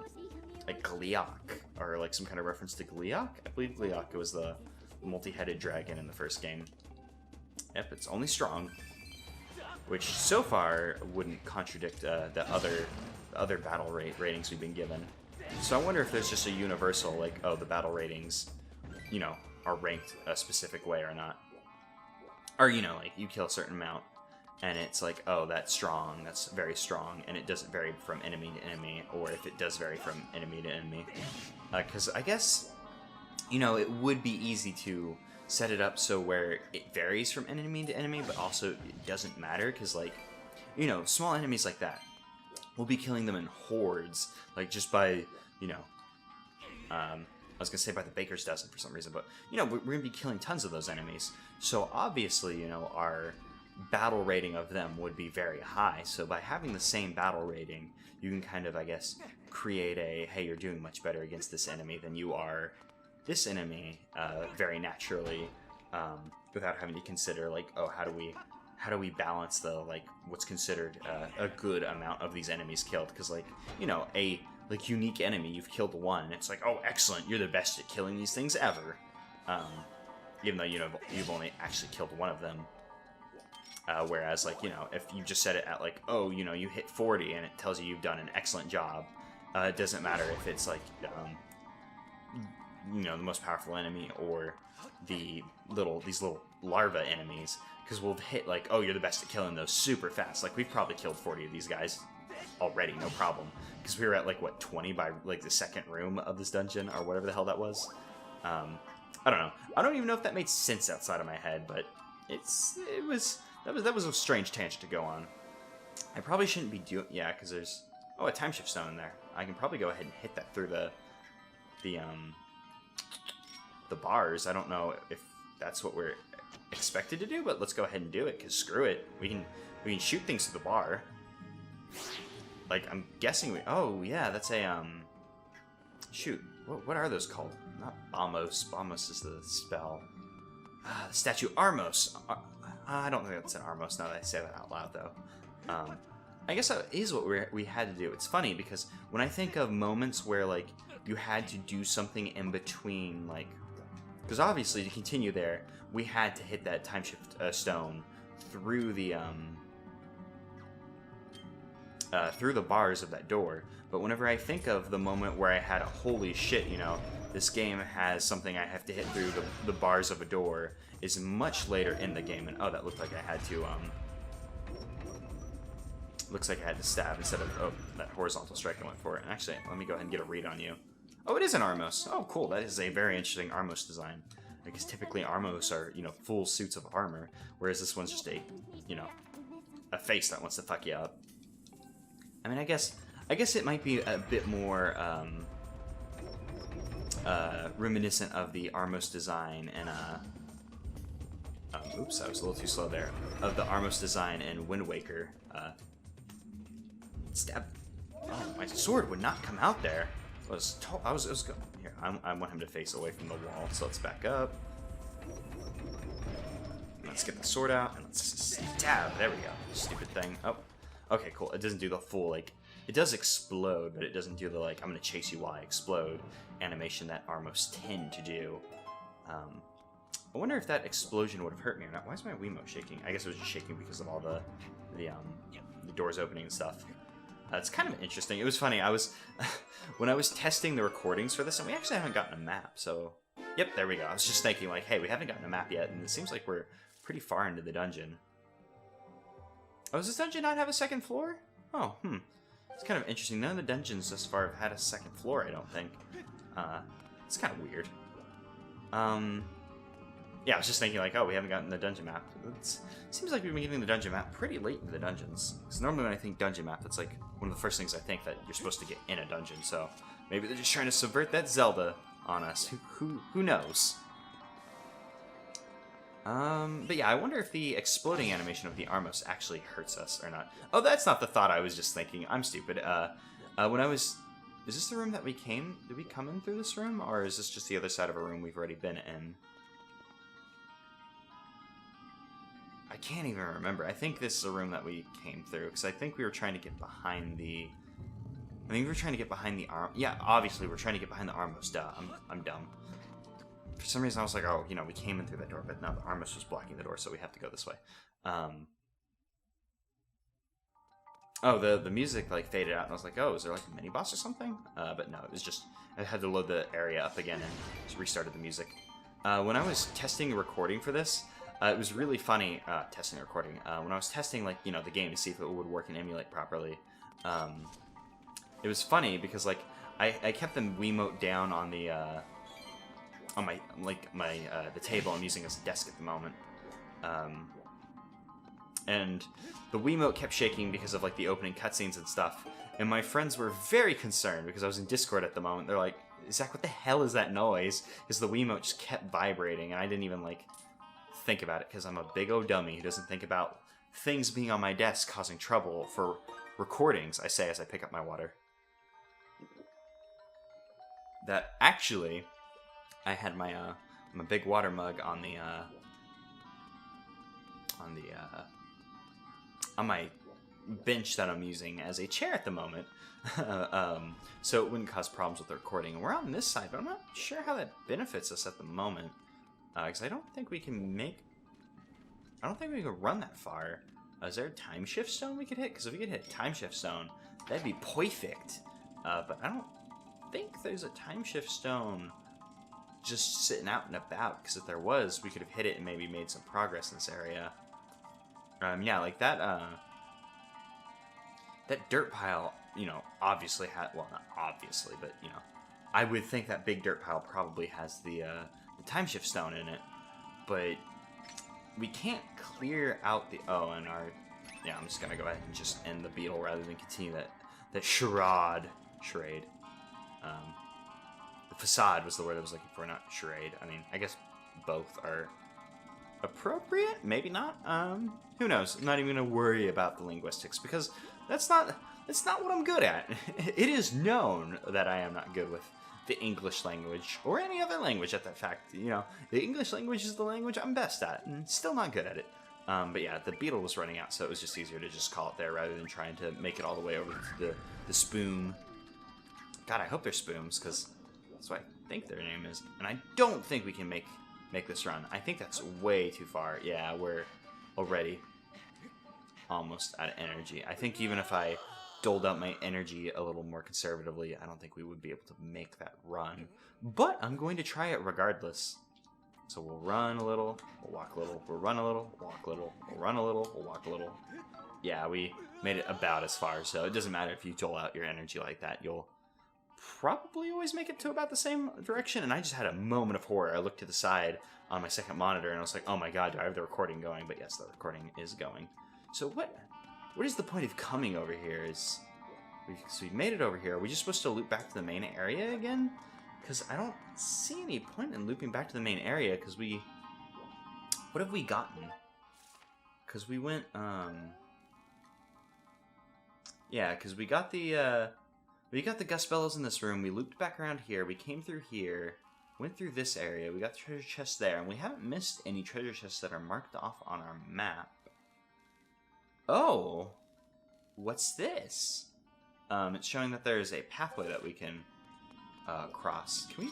Gleeok, or like some kind of reference to Gleeok. I believe Gleeok was the multi-headed dragon in the first game. Yep, it's only strong, which so far wouldn't contradict the other battle ratings we've been given. So I wonder if there's just a universal, like, oh, the battle ratings, you know, are ranked a specific way or not. Or, you know, like, you kill a certain amount, and it's like, oh, that's strong, that's very strong, and it doesn't vary from enemy to enemy, or if it does vary from enemy to enemy. Because I guess, you know, it would be easy to set it up so where it varies from enemy to enemy, but also it doesn't matter, because, like, you know, small enemies like that, we'll be killing them in hordes, like, just by, you know, I was going to say by the baker's dozen for some reason, but, you know, we're going to be killing tons of those enemies. So, obviously, you know, our battle rating of them would be very high. So, by having the same battle rating, you can kind of, I guess, create a, hey, you're doing much better against this enemy than you are this enemy, very naturally, without having to consider, like, oh, how do we balance the, like, what's considered a good amount of these enemies killed? Because, like, you know, a like unique enemy, you've killed one, and it's like, oh, excellent, you're the best at killing these things ever. Even though, you know, you've only actually killed one of them. Whereas, like, you know, if you just set it at, like, oh, you know, you hit 40 and it tells you you've done an excellent job, it doesn't matter if it's, like, you know, the most powerful enemy or these little larva enemies, because we'll hit, like, oh, you're the best at killing those super fast. Like, we've probably killed 40 of these guys already, no problem. Because we were at, like, what, 20 by, like, the second room of this dungeon, or whatever the hell that was. I don't know. I don't even know if that made sense outside of my head, but that was a strange tangent to go on. I probably shouldn't be doing, yeah, because there's, oh, a time shift stone in there. I can probably go ahead and hit that through the bars. I don't know if that's what we're expected to do, but let's go ahead and do it, because screw it. We can shoot things through the bar. Like, I'm guessing oh, yeah, that's a, shoot. What are those called? Not Bamos. Bamos is the spell. The statue Armos. I don't think that's an Armos now that I say that out loud, though. I guess that is what we had to do. It's funny, because when I think of moments where, like, you had to do something in between, like, because obviously to continue there, we had to hit that time shift stone through the bars of that door. But whenever I think of the moment where I had a holy shit, you know, this game has something I have to hit through the bars of a door, is much later in the game. And oh, that looked like I had to looks like I had to stab instead of, oh, that horizontal strike I went for. And actually, let me go ahead and get a read on you. Oh, it is an Armos. Oh, cool. That is a very interesting Armos design. I guess typically Armos are, you know, full suits of armor, whereas this one's just a, you know, a face that wants to fuck you up. I mean, I guess it might be a bit more reminiscent of the Armos design and oops, I was a little too slow there. Of the Armos design in Wind Waker. Stab. Oh, my sword would not come out there. I was going. Here, I want him to face away from the wall, so let's back up. Let's get the sword out and let's stab. There we go. Stupid thing. Oh, okay, cool. It doesn't do the full, like, It does explode, but it doesn't do the, like, I'm gonna chase you while I explode animation that Armos tend to do. I wonder if that explosion would have hurt me or not. Why is my Wiimote shaking? I guess it was just shaking because of all the doors opening and stuff. It's kind of interesting. It was funny. I was when I was testing the recordings for this, and we actually haven't gotten a map. So, yep, there we go. I was just thinking, like, hey, we haven't gotten a map yet, and it seems like we're pretty far into the dungeon. Oh, does this dungeon not have a second floor? Oh, it's kind of interesting. None of the dungeons thus far have had a second floor, I don't think. It's kind of weird. Yeah, I was just thinking, like, oh, we haven't gotten the dungeon map. It seems like we've been getting the dungeon map pretty late in the dungeons. Because normally when I think dungeon map, that's like one of the first things I think that you're supposed to get in a dungeon. So maybe they're just trying to subvert that Zelda on us. Who knows? But yeah, I wonder if the exploding animation of the Armos actually hurts us or not. Oh, that's not the thought I was just thinking. I'm stupid. When I was... Is this the room that we came... Did we come in through this room? Or is this just the other side of a room we've already been in? I can't even remember. I think this is a room that we came through, because I think we were trying to get behind the... I think we were trying to get behind the arm... Yeah, obviously we're trying to get behind the Armos. Duh, I'm dumb. For some reason I was like, oh, you know, we came in through that door, but no, the Armos was blocking the door, so we have to go this way. Oh, the music, like, faded out, and I was like, oh, is there, like, a mini-boss or something? But no, it was just... I had to load the area up again and just restarted the music. When I was testing the recording for this... it was really funny, testing and recording. When I was testing, like, you know, the game to see if it would work and emulate properly, it was funny because, like, I kept the Wiimote down on the, the table I'm using as a desk at the moment. And the Wiimote kept shaking because of, like, the opening cutscenes and stuff. And my friends were very concerned because I was in Discord at the moment. They're like, Zach, what the hell is that noise? Because the Wiimote just kept vibrating and I didn't even, like... think about it, because I'm a big old dummy who doesn't think about things being on my desk causing trouble for recordings, I say as I pick up my water. That actually, I had my big water mug on my bench that I'm using as a chair at the moment, so it wouldn't cause problems with the recording. And we're on this side, but I'm not sure how that benefits us at the moment. Because I don't think we can run that far. Is there a time shift stone we could hit? Because if we could hit a time shift stone, that'd be perfect. But I don't think there's a time shift stone just sitting out and about. Because if there was, we could have hit it and maybe made some progress in this area. Yeah, like that, that dirt pile, you know, obviously had, well, not obviously, but, you know, I would think that big dirt pile probably has the time shift stone in it, but we can't clear out the... Oh, and our... Yeah, I'm just gonna go ahead and just end the beetle rather than continue that charade. The facade was the word I was looking for, not charade. I mean, I guess both are appropriate, maybe not. Who knows? I'm not even gonna worry about the linguistics, because that's not what I'm good at. It is known that I am not good with the English language, or any other language at that fact. You know, the English language is the language I'm best at, and still not good at it. But yeah, the beetle was running out, so it was just easier to just call it there rather than trying to make it all the way over to the spoon. God, I hope they're spoons, because that's what I think their name is. And I don't think we can make this run. I think that's way too far. Yeah, we're already almost out of energy. I think even if I doled out my energy a little more conservatively, I don't think we would be able to make that run. But I'm going to try it regardless. So we'll run a little, we'll walk a little, we'll run a little, we'll walk a little, we'll run a little, we'll walk a little. Yeah, we made it about as far, so it doesn't matter if you dole out your energy like that. You'll probably always make it to about the same direction. And I just had a moment of horror. I looked to the side on my second monitor and I was like, oh my god, do I have the recording going? But yes, the recording is going. So what is the point of coming over here? So we've made it over here. Are we just supposed to loop back to the main area again? Because I don't see any point in looping back to the main area, because what have we gotten? Because we went, yeah, because we got the Gus Bellows in this room, we looped back around here, we came through here, went through this area, we got the treasure chest there, and we haven't missed any treasure chests that are marked off on our map. Oh! What's this? It's showing that there's a pathway that we can cross. Can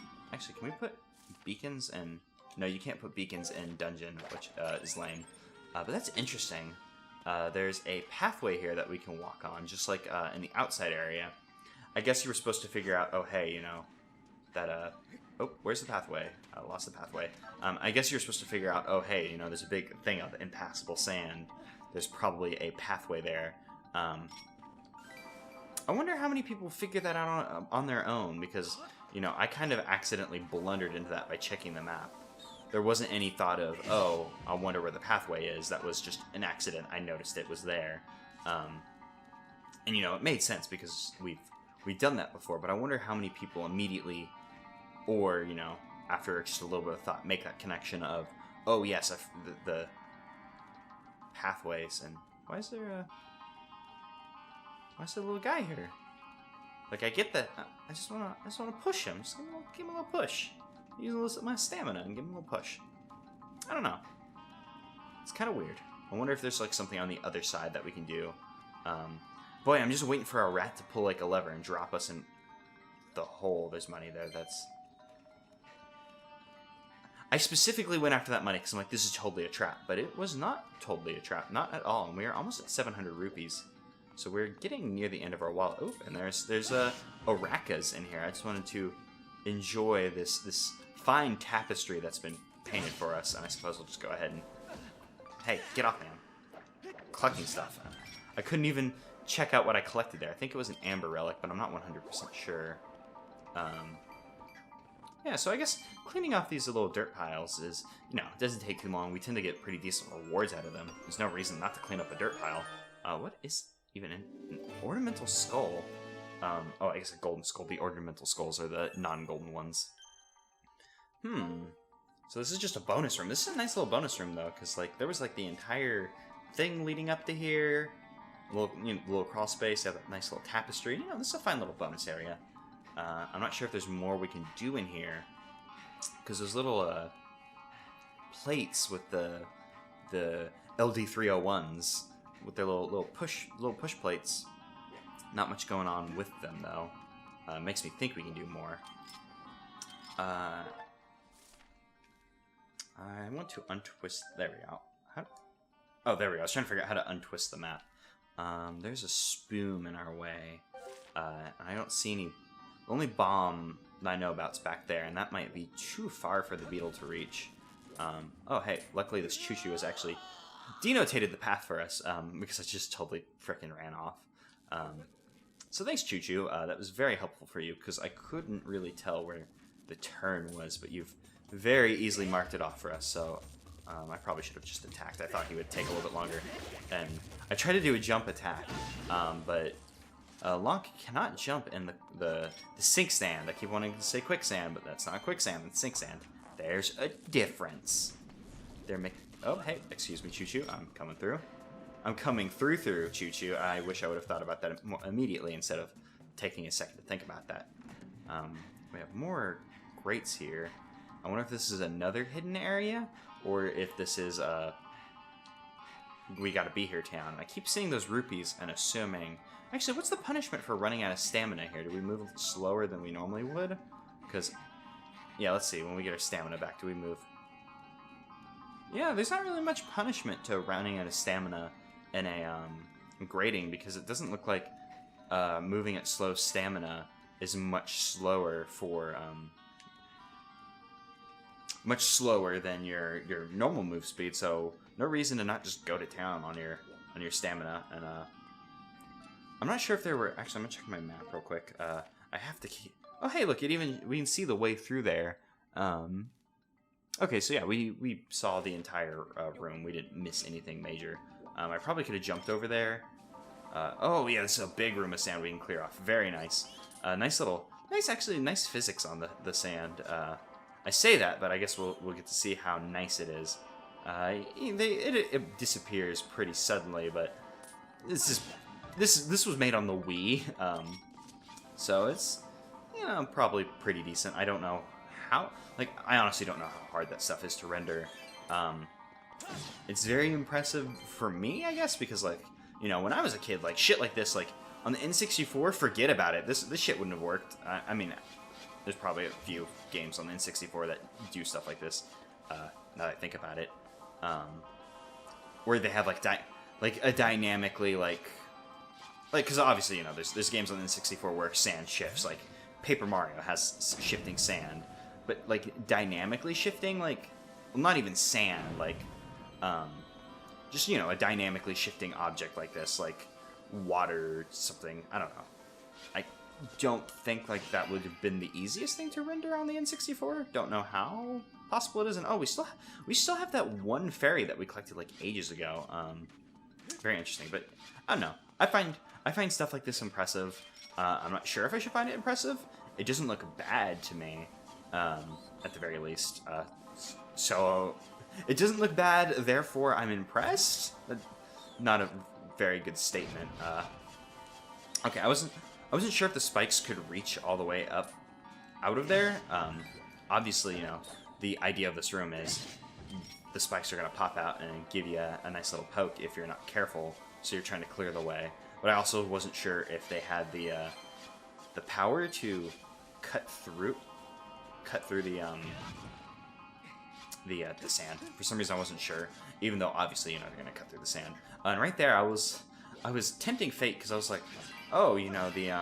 we put beacons in? No, you can't put beacons in dungeon, which is lame. But that's interesting. There's a pathway here that we can walk on, just like in the outside area. I guess you were supposed to figure out, oh hey, you know, that oh, where's the pathway? I lost the pathway. I guess you're supposed to figure out, oh hey, you know, there's a big thing of impassable sand. There's probably a pathway there. I wonder how many people figure that out on their own, because, you know, I kind of accidentally blundered into that by checking the map. There wasn't any thought of, oh, I wonder where the pathway is. That was just an accident. I noticed it was there. And, you know, it made sense because we've done that before, but I wonder how many people immediately, or, you know, after just a little bit of thought, make that connection of, oh, yes, the pathways. And why is there a little guy here? Like, I get that. I just wanna push him. Just give him a little push. Use a little of my stamina and give him a little push. I don't know. It's kind of weird. I wonder if there's like something on the other side that we can do. Boy, I'm just waiting for a rat to pull like a lever and drop us in the hole. There's money there. I specifically went after that money because I'm like, this is totally a trap. But it was not totally a trap. Not at all. And we are almost at 700 rupees. So we're getting near the end of our wallet. Oh, and there's Orakas in here. I just wanted to enjoy this fine tapestry that's been painted for us. And I suppose we'll just go ahead and... Hey, get off, man. Collecting stuff. I couldn't even check out what I collected there. I think it was an amber relic, but I'm not 100% sure. Yeah, so I guess cleaning off these little dirt piles is, you know, it doesn't take too long. We tend to get pretty decent rewards out of them. There's no reason not to clean up a dirt pile. What is even an ornamental skull? Oh, I guess a golden skull. The ornamental skulls are the non-golden ones. So this is just a bonus room. This is a nice little bonus room, though, because, like, there was, like, the entire thing leading up to here. Little crawl space, have a nice little tapestry. You know, this is a fine little bonus area. I'm not sure if there's more we can do in here, because those little plates with the LD301s with their little push plates. Not much going on with them though. Makes me think we can do more. I want to untwist. There we go. Oh, there we go. I was trying to figure out how to untwist the map. There's a spoon in our way. I don't see any. The only bomb that I know about is back there, and that might be too far for the beetle to reach. Oh, hey, luckily this choo-choo has actually denotated the path for us, because I just totally frickin' ran off. So thanks, choo-choo. That was very helpful for you, because I couldn't really tell where the turn was, but you've very easily marked it off for us, so I probably should have just attacked. I thought he would take a little bit longer. And I tried to do a jump attack, but Lonk cannot jump in the sink sand. I keep wanting to say quicksand, but that's not quicksand, it's sink sand. There's a difference. Oh, hey, excuse me, Choo-Choo. I'm coming through. I'm coming through, Choo-Choo. I wish I would have thought about that more immediately instead of taking a second to think about that. We have more grates here. I wonder if this is another hidden area, or if this is we gotta be here town. I keep seeing those rupees and assuming... Actually, what's the punishment for running out of stamina here? Do we move slower than we normally would? Because, yeah, let's see. When we get our stamina back, do we move? Yeah, there's not really much punishment to running out of stamina in a grading, because it doesn't look like moving at slow stamina is much slower for much slower than your normal move speed. So no reason to not just go to town on your stamina. And I'm not sure if there were... Actually, I'm gonna check my map real quick. I have to keep... Oh, hey, look, we can see the way through there. Okay, so yeah, we saw the entire room. We didn't miss anything major. I probably could have jumped over there. Oh, yeah, this is a big room of sand we can clear off. Very nice. Nice physics on the sand. I say that, but I guess we'll get to see how nice it is. It disappears pretty suddenly, but this was made on the Wii, so it's, you know, probably pretty decent. I don't know how, like, I honestly don't know how hard that stuff is to render. It's very impressive for me, I guess, because, like, you know, when I was a kid, like, shit like this, like, On the N64, forget about it. This shit wouldn't have worked. I mean, there's probably a few games on the N64 that do stuff like this. Now that I think about it, where they have like a dynamically because obviously, you know, there's games on the N64 where sand shifts. Like Paper Mario has shifting sand, but like dynamically shifting, like, well, not even sand, like just, you know, a dynamically shifting object like this, like water, something. I don't know. I don't think like that would have been the easiest thing to render on the N64. Don't know how possible it is. And oh, we still have that one fairy that we collected like ages ago. Very interesting, but I don't know. I find stuff like this impressive. I'm not sure if I should find it impressive. It doesn't look bad to me, at the very least. So it doesn't look bad, therefore I'm impressed. Not a very good statement. Okay, I wasn't sure if the spikes could reach all the way up out of there. Obviously, you know, the idea of this room is the spikes are going to pop out and give you a nice little poke if you're not careful, so you're trying to clear the way. But I also wasn't sure if they had the power to cut through the sand. For some reason I wasn't sure, even though obviously, you know, they're going to cut through the sand. And right there I was tempting fate, because I was like, oh, you know, the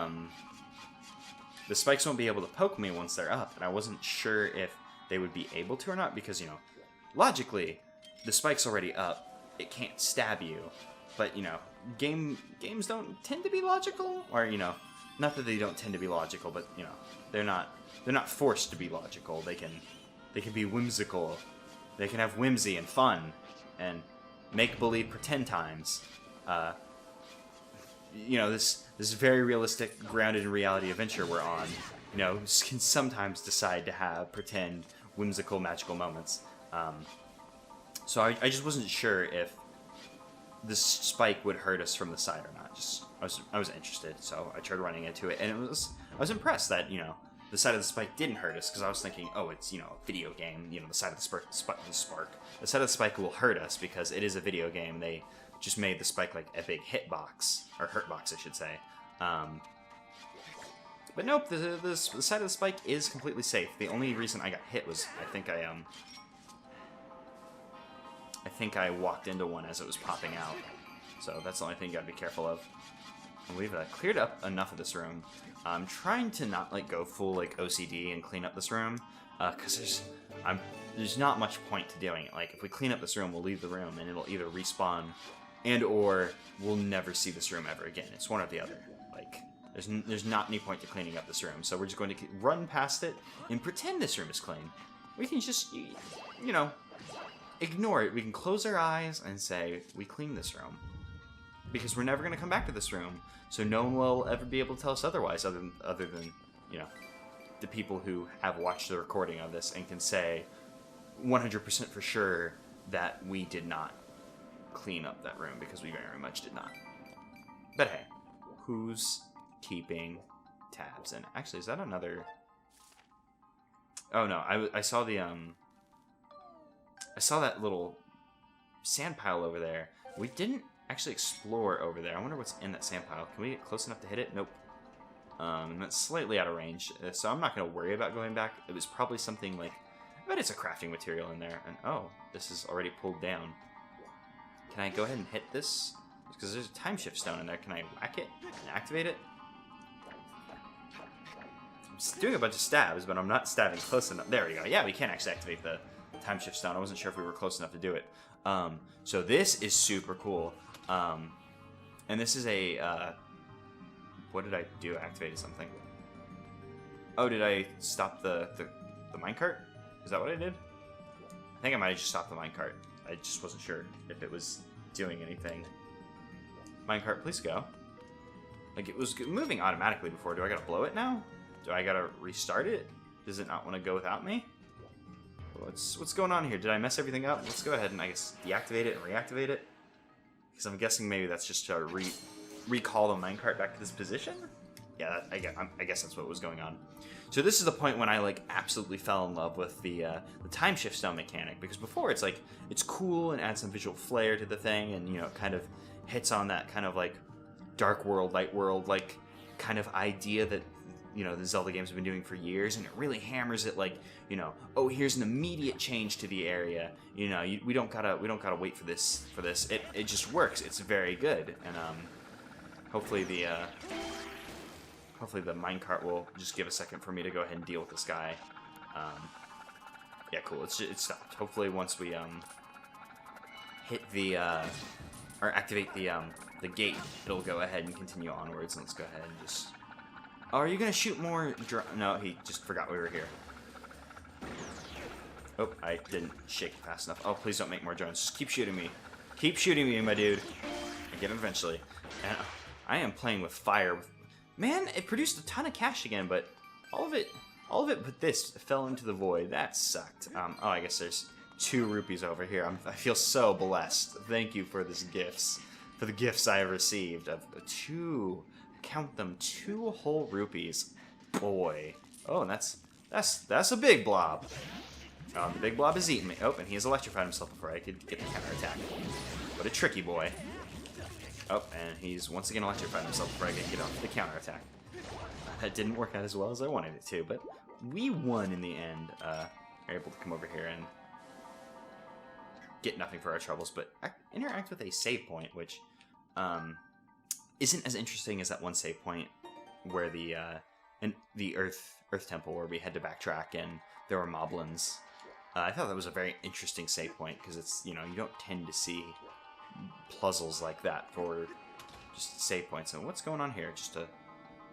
spikes won't be able to poke me once they're up, and I wasn't sure if they would be able to or not, because, you know, logically, the spike's already up, it can't stab you, but, you know, games don't tend to be logical, or, you know, not that they don't tend to be logical, but, you know, they're not forced to be logical. They can be whimsical, they can have whimsy and fun, and make-believe pretend times. You know, this very realistic, grounded in reality adventure we're on, you know, can sometimes decide to have pretend, whimsical, magical moments. So I just wasn't sure if this spike would hurt us from the side or not. Just I was interested, so I tried running into it, and I was impressed that, you know, the side of the spike didn't hurt us, because I was thinking, oh, it's, you know, a video game, you know, the side of the the side of the spike will hurt us because it is a video game. They just made the spike like a big hitbox, or hurtbox, I should say. But nope, the side of the spike is completely safe. The only reason I got hit was I think I walked into one as it was popping out. So that's the only thing you gotta be careful of. And we've cleared up enough of this room. I'm trying to not like go full like OCD and clean up this room, because there's not much point to doing it. Like, if we clean up this room, we'll leave the room and it'll either respawn, and or we'll never see this room ever again. It's one or the other. Like, there's not any point to cleaning up this room, so we're just going to run past it and pretend this room is clean. We can just, you know, ignore it. We can close our eyes and say, we cleaned this room. Because we're never going to come back to this room, so no one will ever be able to tell us otherwise, other than, you know, the people who have watched the recording of this and can say 100% for sure that we did not clean up that room, because we very much did not. But hey, who's keeping tabs? And actually, is that another... Oh no, I saw the I saw that little sand pile over there. We didn't actually explore over there. I wonder what's in that sand pile. Can we get close enough to hit it? Nope. And that's slightly out of range, so I'm not going to worry about going back. It was probably something like... I bet it's a crafting material in there. And oh, this is already pulled down. Can I go ahead and hit this? Because there's a time shift stone in there. Can I whack it and activate it? I'm doing a bunch of stabs, but I'm not stabbing close enough. There we go. Yeah, we can actually activate the time shift stone. I wasn't sure if we were close enough to do it. So this is super cool. And this is a... what did I do? Activated something. Oh, did I stop the minecart? Is that what I did? I think I might have just stopped the minecart. I just wasn't sure if it was doing anything. Minecart, please go. Like, it was moving automatically before. Do I gotta blow it now? Do I gotta restart it? Does it not want to go without me? What's going on here? Did I mess everything up? Let's go ahead and, I guess, deactivate it and reactivate it. Because I'm guessing maybe that's just to recall the minecart back to this position? Yeah, I guess that's what was going on. So this is the point when I, like, absolutely fell in love with the time shift stone mechanic. Because before, it's, like, it's cool and adds some visual flair to the thing. And, you know, it kind of hits on that kind of, like, dark world, light world, like, kind of idea that, you know, the Zelda games have been doing for years, and it really hammers it, like, you know, oh, here's an immediate change to the area. You know, we don't gotta wait for this. It just works. It's very good, and hopefully the minecart will just give a second for me to go ahead and deal with this guy. Yeah, cool. It stopped. Hopefully, once we hit the or activate the gate, it'll go ahead and continue onwards. And let's go ahead and just. Oh, are you gonna shoot more? No, he just forgot we were here. Oh, I didn't shake it fast enough. Oh, please don't make more drones. Just keep shooting me. Keep shooting me, my dude. I get him eventually. And I am playing with fire. Man, it produced a ton of cash again, but all of it but this fell into the void. That sucked. Oh, I guess there's 2 rupees over here. I feel so blessed. Thank you for this gifts. For the gifts I have received. Of 2, count them, 2 whole rupees. Boy. Oh, and that's a big blob. The big blob is eating me. Oh, and he has electrified himself before I could get the counterattack. What a tricky boy. Oh, and he's once again electrified himself before I could get off the counterattack. That didn't work out as well as I wanted it to, but we won in the end. We're able to come over here and get nothing for our troubles, but interact with a save point, which isn't as interesting as that one save point where the Earth Temple, where we had to backtrack and there were moblins. I thought that was a very interesting save point because it's, you know, you don't tend to see puzzles like that for just save points. And what's going on here? Just to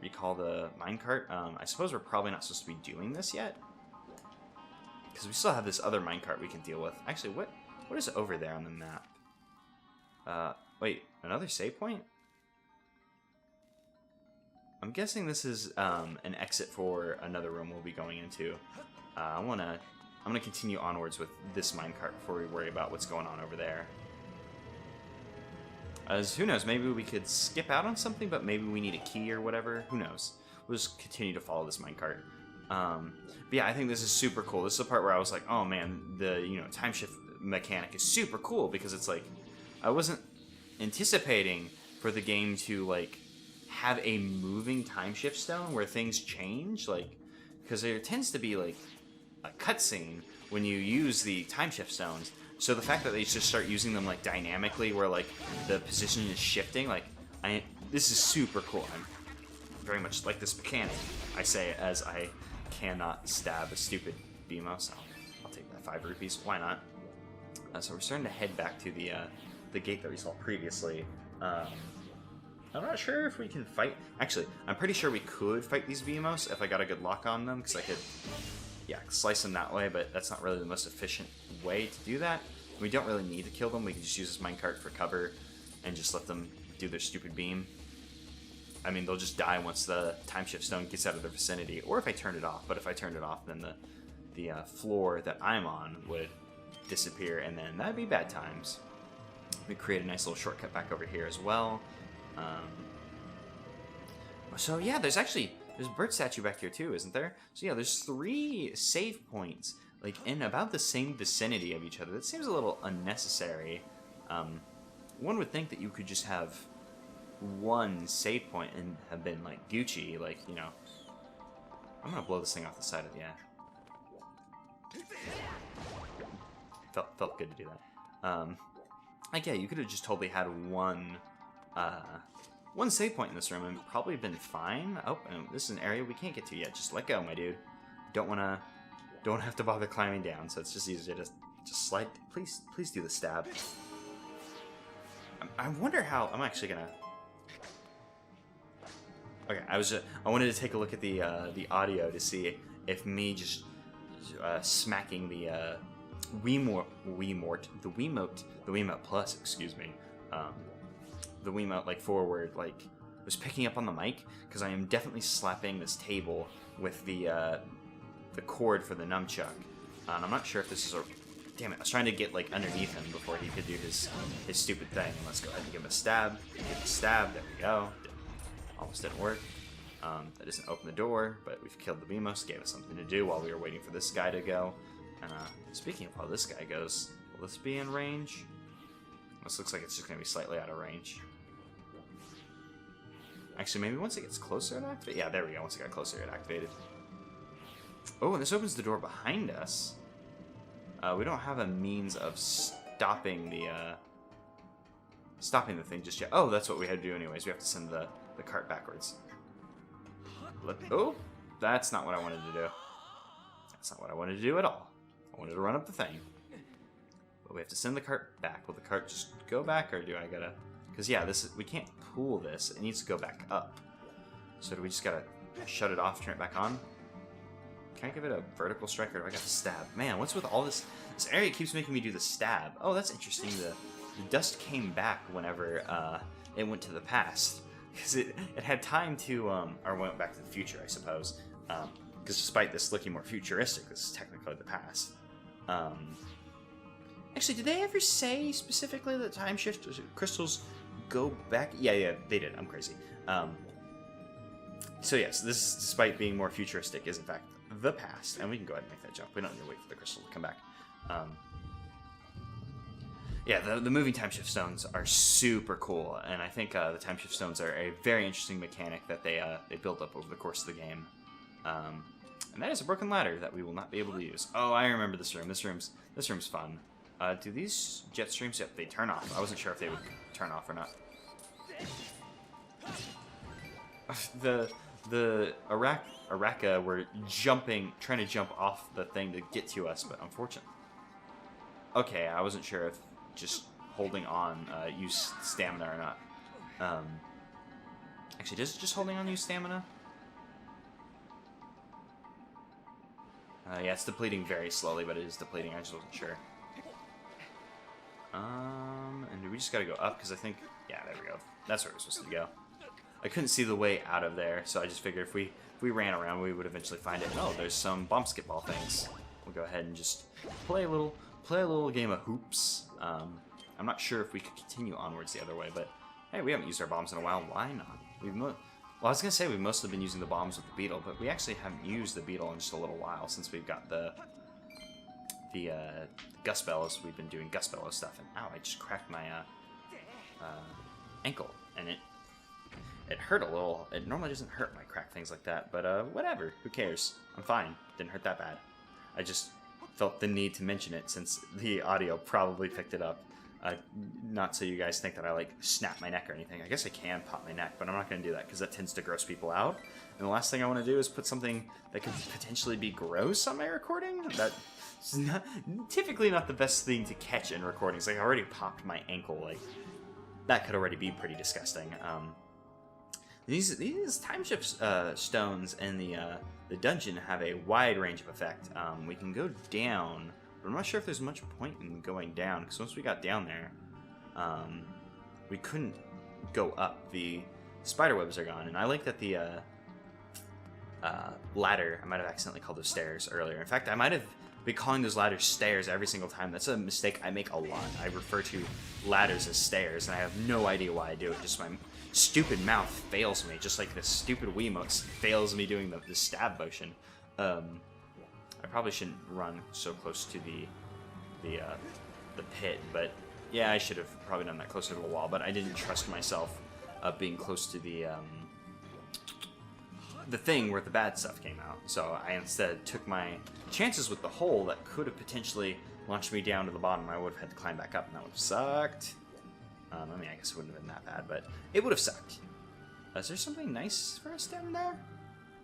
recall the minecart. I suppose we're probably not supposed to be doing this yet because we still have this other minecart we can deal with. Actually, what is over there on the map? Wait, another save point? I'm guessing this is an exit for another room we'll be going into. I'm gonna continue onwards with this minecart before we worry about what's going on over there. As who knows, maybe we could skip out on something, but maybe we need a key or whatever. Who knows? We'll just continue to follow this minecart. But yeah, I think this is super cool. This is the part where I was like, oh man, the time shift mechanic is super cool because it's like I wasn't anticipating for the game to like have a moving time shift stone where things change, like because there tends to be like a cutscene when you use the time shift stones. So the fact that they just start using them like dynamically, where like the position is shifting, like this is super cool. I'm very much like this mechanic. I say as I cannot stab a stupid BMO, so I'll take that 5 rupees. Why not? So we're starting to head back to the gate that we saw previously. I'm not sure if we can fight. Actually, I'm pretty sure we could fight these VMOs if I got a good lock on them, because I could, yeah, slice them that way, but that's not really the most efficient way to do that. We don't really need to kill them. We can just use this minecart for cover and just let them do their stupid beam. I mean, they'll just die once the time shift stone gets out of their vicinity, or if I turn it off. But if I turned it off, then the floor that I'm on would disappear, and then that'd be bad times. We create a nice little shortcut back over here as well. So yeah, there's a bird statue back here too, isn't there? So yeah, there's 3 save points, like in about the same vicinity of each other. That seems a little unnecessary. One would think that you could just have 1 save point and have been like Gucci, like, you know. I'm gonna blow this thing off the side of the felt good to do that. Like yeah, you could have just totally had one save point in this room and probably been fine. Oh, and this is an area we can't get to yet. Just let go, my dude. Don't have to bother climbing down, so it's just easier to just slide. Please do the stab. I wonder how. I'm actually gonna. Okay, I wanted to take a look at the audio to see if me just smacking the Wiimote Plus, excuse me. The Wiimote like forward, like was picking up on the mic, because I am definitely slapping this table with the cord for the nunchuck. And I'm not sure if this is a. Damn it! I was trying to get like underneath him before he could do his stupid thing. Let's go ahead and give him a stab. Give him a stab. There we go. Almost didn't work. That doesn't open the door, but we've killed the Beamos. Gave us something to do while we were waiting for this guy to go. And speaking of how this guy goes, will this be in range? This looks like it's just going to be slightly out of range. Actually, maybe once it gets closer, it activates. Yeah, there we go. Once it got closer, it activated. Oh, and this opens the door behind us. We don't have a means of stopping the thing just yet. Oh, that's what we had to do anyways. We have to send the cart backwards. Oh, that's not what I wanted to do. That's not what I wanted to do at all. I wanted to run up the thing. But we have to send the cart back. Will the cart just go back, or do I gotta... Because, yeah, we can't pull this. It needs to go back up. So do we just gotta shut it off, turn it back on? Can I give it a vertical strike, or do I got to stab? Man, what's with all this? This area keeps making me do the stab. Oh, that's interesting. The dust came back whenever it went to the past. Because it had time to, or went back to the future, I suppose. Because despite this looking more futuristic, this is technically the past. Actually, did they ever say specifically that time shift crystals go back? Yeah, they did. I'm crazy. So yes, this, despite being more futuristic, is in fact the past, and we can go ahead and make that jump. We don't need to wait for the crystal to come back. Yeah, the moving time shift stones are super cool, and I think the time shift stones are a very interesting mechanic that they build up over the course of the game. And that is a broken ladder that we will not be able to use. Oh, I remember this room. This room's fun. Do these jet streams? Yep, they turn off. I wasn't sure if they would turn off or not. The Araka were trying to jump off the thing to get to us, but unfortunately. Okay, I wasn't sure if just holding on use stamina or not. Actually, does just holding on use stamina? Yeah, it's depleting very slowly, but it is depleting. I just wasn't sure. And do we just gotta go up? Because I think, yeah, there we go. That's where we're supposed to go. I couldn't see the way out of there, so I just figured if we ran around, we would eventually find it. Oh, there's some bomb skip ball things. We'll go ahead and just play a little game of hoops. I'm not sure if we could continue onwards the other way, but hey, we haven't used our bombs in a while. Why not? Well, I was gonna say we've mostly been using the bombs with the beetle, but we actually haven't used the beetle in just a little while since we've got the Gus Bellows. We've been doing Gus Bellows stuff, and ow, I just cracked my ankle, and it hurt a little. It normally doesn't hurt when I crack things like that, but whatever. Who cares? I'm fine. Didn't hurt that bad. I just felt the need to mention it since the audio probably picked it up. Not so you guys think that I like snap my neck or anything. I guess I can pop my neck, but I'm not going to do that because that tends to gross people out. And the last thing I want to do is put something that could potentially be gross on my recording. That's typically not the best thing to catch in recordings. Like, I already popped my ankle. Like, that could already be pretty disgusting. These time shift stones in the dungeon have a wide range of effect. We can go down, but I'm not sure if there's much point in going down, because once we got down there, we couldn't go up. The spider webs are gone, and I like that the ladder, I might have accidentally called those stairs earlier. In fact, I might have been calling those ladders stairs every single time. That's a mistake I make a lot. I refer to ladders as stairs, and I have no idea why I do it. Just my stupid mouth fails me, just like this stupid Wiimote fails me doing the stab motion. I probably shouldn't run so close to the pit, but yeah, I should have probably done that closer to the wall, but I didn't trust myself being close to the thing where the bad stuff came out. So I instead took my chances with the hole that could have potentially launched me down to the bottom. I would have had to climb back up, and that would have sucked. I mean, I guess it wouldn't have been that bad, but it would have sucked. Is there something nice for us down there?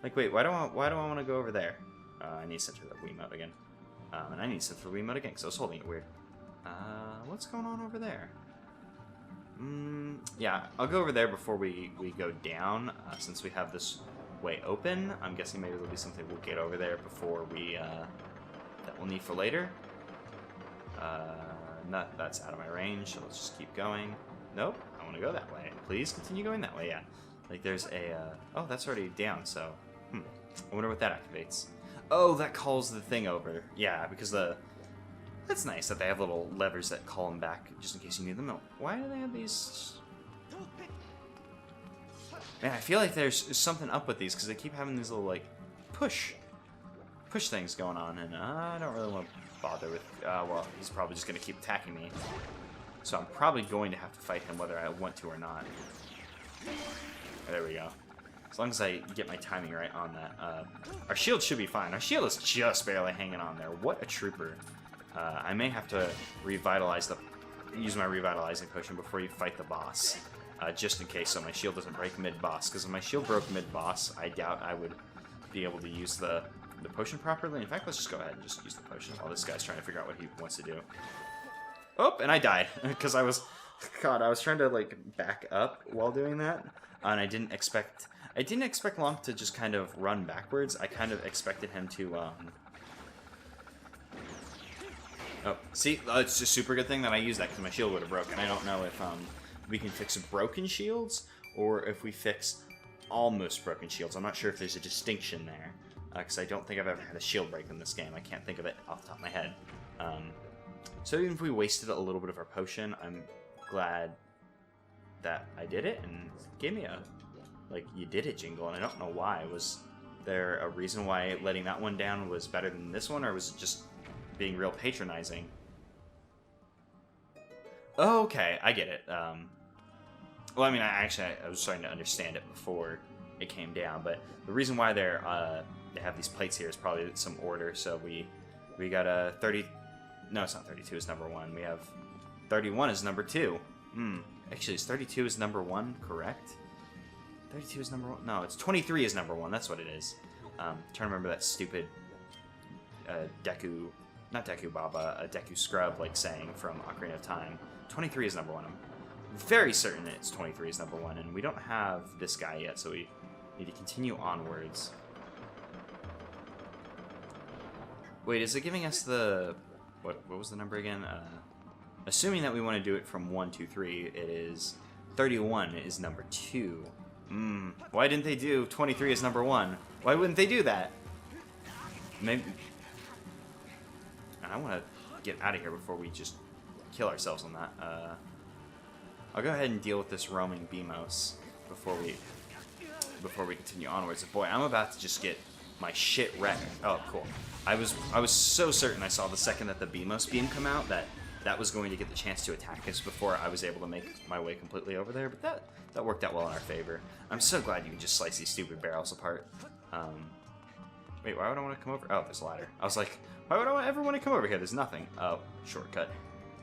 Like, wait, why do I want to go over there? I need to center the Wiimote again. And I need to center the Wiimote again, because I was holding it weird. What's going on over there? Yeah, I'll go over there before we go down, since we have this way open. I'm guessing maybe there'll be something we'll get over there before we, that we'll need for later. No, that's out of my range, so let's just keep going. Nope, I want to go that way. Please continue going that way, yeah. Like, there's a, oh, that's already down, so, I wonder what that activates. Oh, that calls the thing over. Yeah, because that's nice that they have little levers that call them back, just in case you need them. Why do they have these? Man, I feel like there's something up with these, because they keep having these little, like, push things going on, and I don't really want to bother with, well, he's probably just going to keep attacking me. So I'm probably going to have to fight him whether I want to or not. There we go. As long as I get my timing right on that. Our shield should be fine. Our shield is just barely hanging on there. What a trooper. I may have to use my revitalizing potion before you fight the boss. Just in case, so my shield doesn't break mid-boss. Because if my shield broke mid-boss, I doubt I would be able to use the potion properly. In fact, let's just go ahead and just use the potion while this guy's trying to figure out what he wants to do. Oh, and I died. Because I was trying to, like, back up while doing that. And I didn't expect Long to just kind of run backwards. I kind of expected him to, Oh, see? It's a super good thing that I used that because my shield would have broken. I don't know if, we can fix broken shields or if we fix almost broken shields. I'm not sure if there's a distinction there. Because I don't think I've ever had a shield break in this game. I can't think of it off the top of my head. So even if we wasted a little bit of our potion, I'm glad that I did it and it gave me a, like, you did it, Jingle, and I don't know why. Was there a reason why letting that one down was better than this one, or was it just being real patronizing? Okay, I get it. Well, I mean, I was starting to understand it before it came down, but the reason why they have these plates here is probably some order. So we got a 30. No, it's not 32. Is number 1. We have 31 is number 2. Actually, is 32 is number 1 correct? 32 is number 1. No, it's 23 is number 1. That's what it is. Trying to remember that stupid Deku, not Deku Baba, Deku Scrub like saying from Ocarina of Time. 23 is number 1. I'm very certain it's 23 is number 1, and we don't have this guy yet, so we need to continue onwards. Wait, is it giving us the... What was the number again? Assuming that we want to do it from 1, 2, 3, it is... 31 is number 2. Why didn't they do 23 as number 1? Why wouldn't they do that? Maybe... And I want to get out of here before we just kill ourselves on that. I'll go ahead and deal with this roaming Beamos before we continue onwards. Boy, I'm about to just get my shit wrecked. Oh, cool. I was so certain I saw the second that the Beamos beam come out that was going to get the chance to attack us before I was able to make my way completely over there, but that worked out well in our favor. I'm so glad you can just slice these stupid barrels apart. Wait, why would I want to come over? Oh, there's a ladder. I was like, why would I ever want to come over here? There's nothing. Oh, shortcut.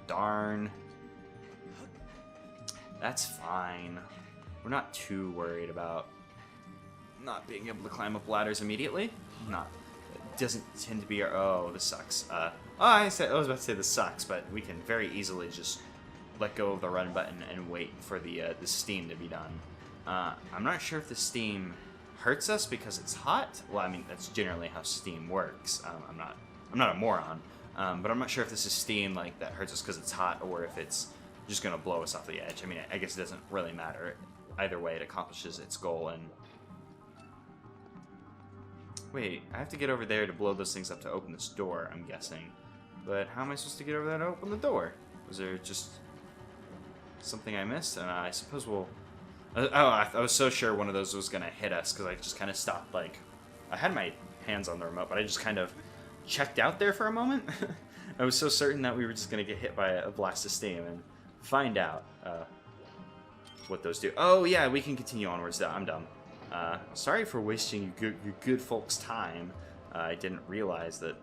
Darn. That's fine. We're not too worried about not being able to climb up ladders immediately. It doesn't tend to be our... Oh, this sucks. I was about to say this sucks, but we can very easily just let go of the run button and wait for the steam to be done. I'm not sure if the steam hurts us because it's hot. Well, I mean, that's generally how steam works. I'm not a moron, but I'm not sure if this is steam like that hurts us because it's hot or if it's just gonna blow us off the edge. I mean, I guess it doesn't really matter. Either way, it accomplishes its goal. And wait, I have to get over there to blow those things up to open this door, I'm guessing. But how am I supposed to get over there to open the door? Was there just something I missed? And I suppose we'll... I was so sure one of those was going to hit us because I just kind of stopped, like... I had my hands on the remote, but I just kind of checked out there for a moment. I was so certain that we were just going to get hit by a blast of steam and find out what those do. Oh, yeah, we can continue onwards. I'm done. Sorry for wasting your good folks' time. I didn't realize that...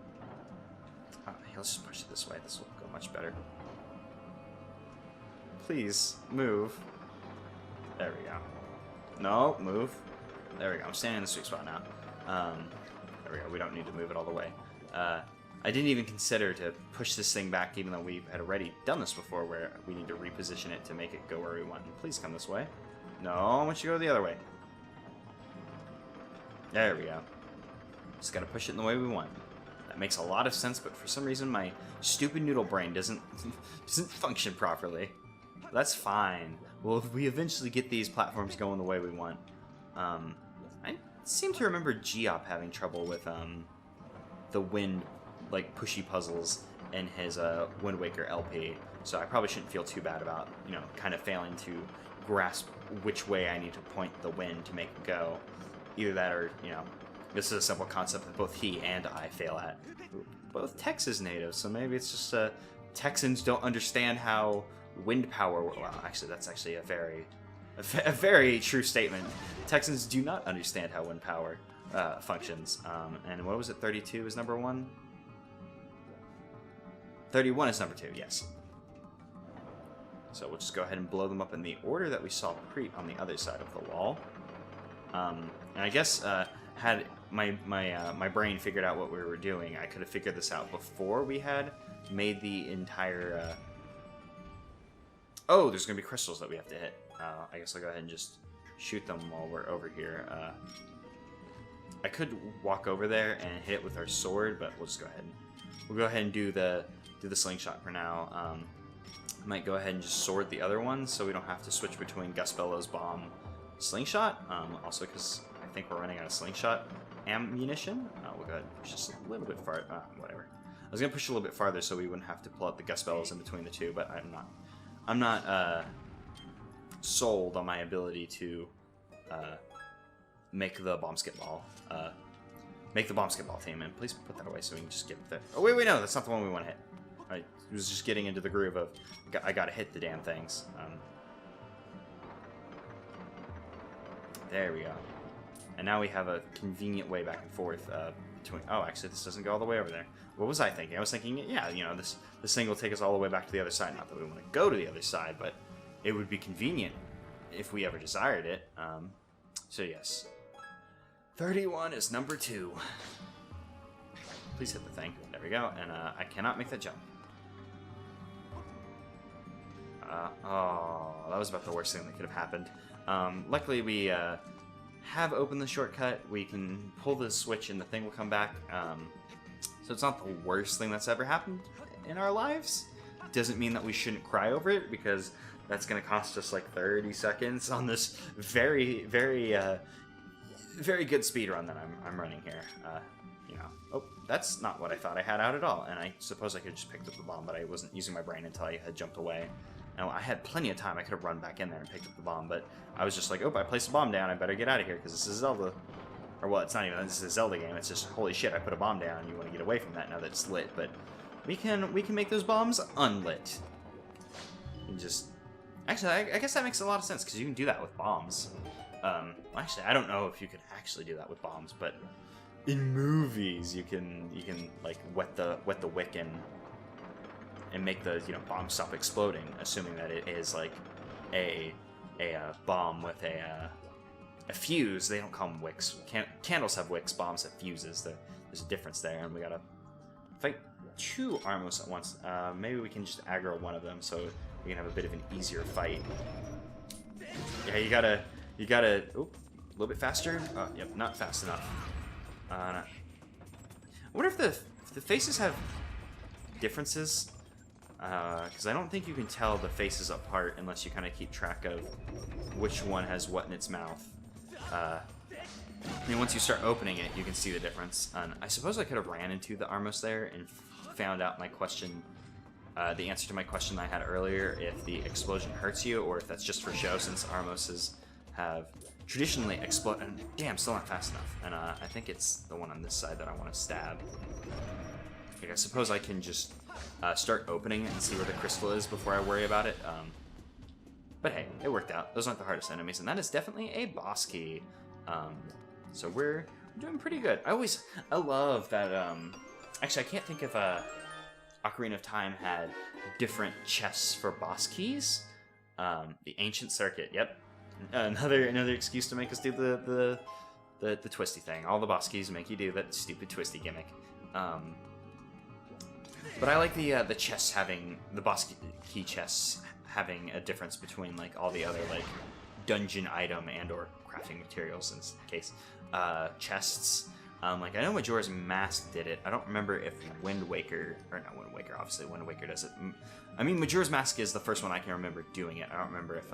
Oh, hey, let's just push it this way. This will go much better. Please, move. There we go. No, move. There we go. I'm standing in the sweet spot now. There we go. We don't need to move it all the way. I didn't even consider to push this thing back, even though we had already done this before, where we need to reposition it to make it go where we want. Please come this way. No, I want you to go the other way. There we go. Just gotta push it in the way we want. That makes a lot of sense, but for some reason my stupid noodle brain doesn't function properly. That's fine. Well, if we eventually get these platforms going the way we want. I seem to remember Geop having trouble with the wind, like, pushy puzzles in his Wind Waker LP, so I probably shouldn't feel too bad about, you know, kind of failing to grasp which way I need to point the wind to make it go. Either that or, you know, this is a simple concept that both he and I fail at. Both Texas natives, so maybe it's just Texans don't understand how wind power... Well, actually, that's actually a A very true statement. Texans do not understand how wind power functions. And what was it? 32 is number 1. 31 is number 2. Yes. So we'll just go ahead and blow them up in the order that we saw on the other side of the wall. And I guess had my brain figured out what we were doing, I could have figured this out before we had made the entire. Oh, there's gonna be crystals that we have to hit. I guess I'll go ahead and just shoot them while we're over here. I could walk over there and hit it with our sword, but we'll just go ahead. We'll go ahead and do the slingshot for now. Might go ahead and just sword the other one, so we don't have to switch between Gus Bellow's bomb, slingshot. Also, because I think we're running out of slingshot ammunition. We'll go ahead and push just a little bit farther. Whatever. I was gonna push a little bit farther so we wouldn't have to pull out the Gus Bellows in between the two, but I'm not sold on my ability to make the bombskit ball team. And please put that away so we can just get there. Oh wait, no, that's not the one we want to hit. I was just getting into the groove of I gotta hit the damn things. There we go. And now we have a convenient way back and forth between. Oh, actually, this doesn't go all the way over there. What was I thinking? I was thinking, yeah, you know, this thing will take us all the way back to the other side. Not that we want to go to the other side, but it would be convenient if we ever desired it. So yes, 31 is number 2. Please hit the thing. There we go. And I cannot make that jump. Oh, that was about the worst thing that could have happened. Luckily, we have opened the shortcut. We can pull the switch and the thing will come back. So it's not the worst thing that's ever happened in our lives. Doesn't mean that we shouldn't cry over it, because that's going to cost us like 30 seconds on this very, very, very good speed run that I'm running here. You know, oh, that's not what I thought I had out at all. And I suppose I could just pick up the bomb, but I wasn't using my brain until I had jumped away. Now, I had plenty of time. I could have run back in there and picked up the bomb, but I was just like, oh, I placed the bomb down. I better get out of here because this is Zelda. Or, well, it's not even, this is a Zelda game. It's just, holy shit, I put a bomb down. You want to get away from that now that it's lit. But we can make those bombs unlit. And just, actually, I guess that makes a lot of sense because you can do that with bombs. Actually, I don't know if you could actually do that with bombs, but in movies, you can like wet the wick and make the bomb stop exploding, assuming that it is like a bomb with a fuse. They don't call them wicks. Candles have wicks. Bombs have fuses. There's a difference there, and we gotta fight 2 Armos at once. Maybe we can just aggro one of them so we can have a bit of an easier fight. Yeah, you gotta. Oh, a little bit faster. Yep, not fast enough. I wonder if the faces have differences. Because I don't think you can tell the faces apart unless you kind of keep track of which one has what in its mouth. And once you start opening it, you can see the difference. And I suppose I could have ran into the Armos there and found out my question, the answer to my question I had earlier, if the explosion hurts you or if that's just for show, since Armoses have traditionally exploded. Damn, still not fast enough. And I think it's the one on this side that I want to stab. I suppose I can just start opening it and see where the crystal is before I worry about it. But hey, it worked out. Those aren't the hardest enemies, and that is definitely a boss key. So we're doing pretty good. I love that. Actually, I can't think if Ocarina of Time had different chests for boss keys. The ancient circuit. Yep, another excuse to make us do the twisty thing. All the boss keys make you do that stupid twisty gimmick. But I like the chests having, the boss key chests having a difference between like all the other like dungeon item and or crafting materials in this case. Chests. Like I know Majora's Mask did it. I don't remember if Wind Waker, or not Wind Waker, obviously Wind Waker does it. I mean Majora's Mask is the first one I can remember doing it. I don't remember if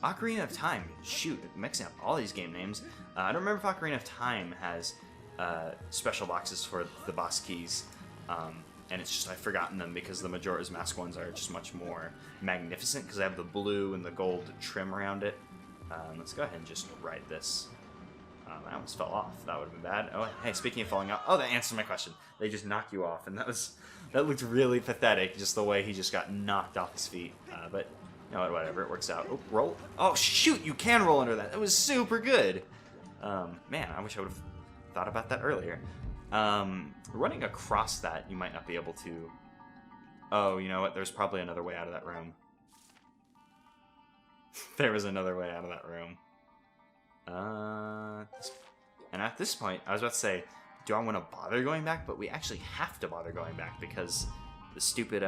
Ocarina of Time, shoot, mixing up all these game names. I don't remember if Ocarina of Time has special boxes for the boss keys. And it's just I've forgotten them because the Majora's Mask ones are just much more magnificent because they have the blue and the gold trim around it. Let's go ahead and just ride this. I almost fell off. That would have been bad. Oh, hey, speaking of falling off, oh, that answered my question. They just knock you off, and that looked really pathetic. Just the way he just got knocked off his feet. But You know what, whatever, it works out. Oh, roll. Oh, shoot, you can roll under that. That was super good. Man, I wish I would have thought about that earlier. Running across that, you might not be able to... Oh, you know what? There's probably another way out of that room. There was another way out of that room. And at this point, I was about to say, do I want to bother going back? But we actually have to bother going back because the stupid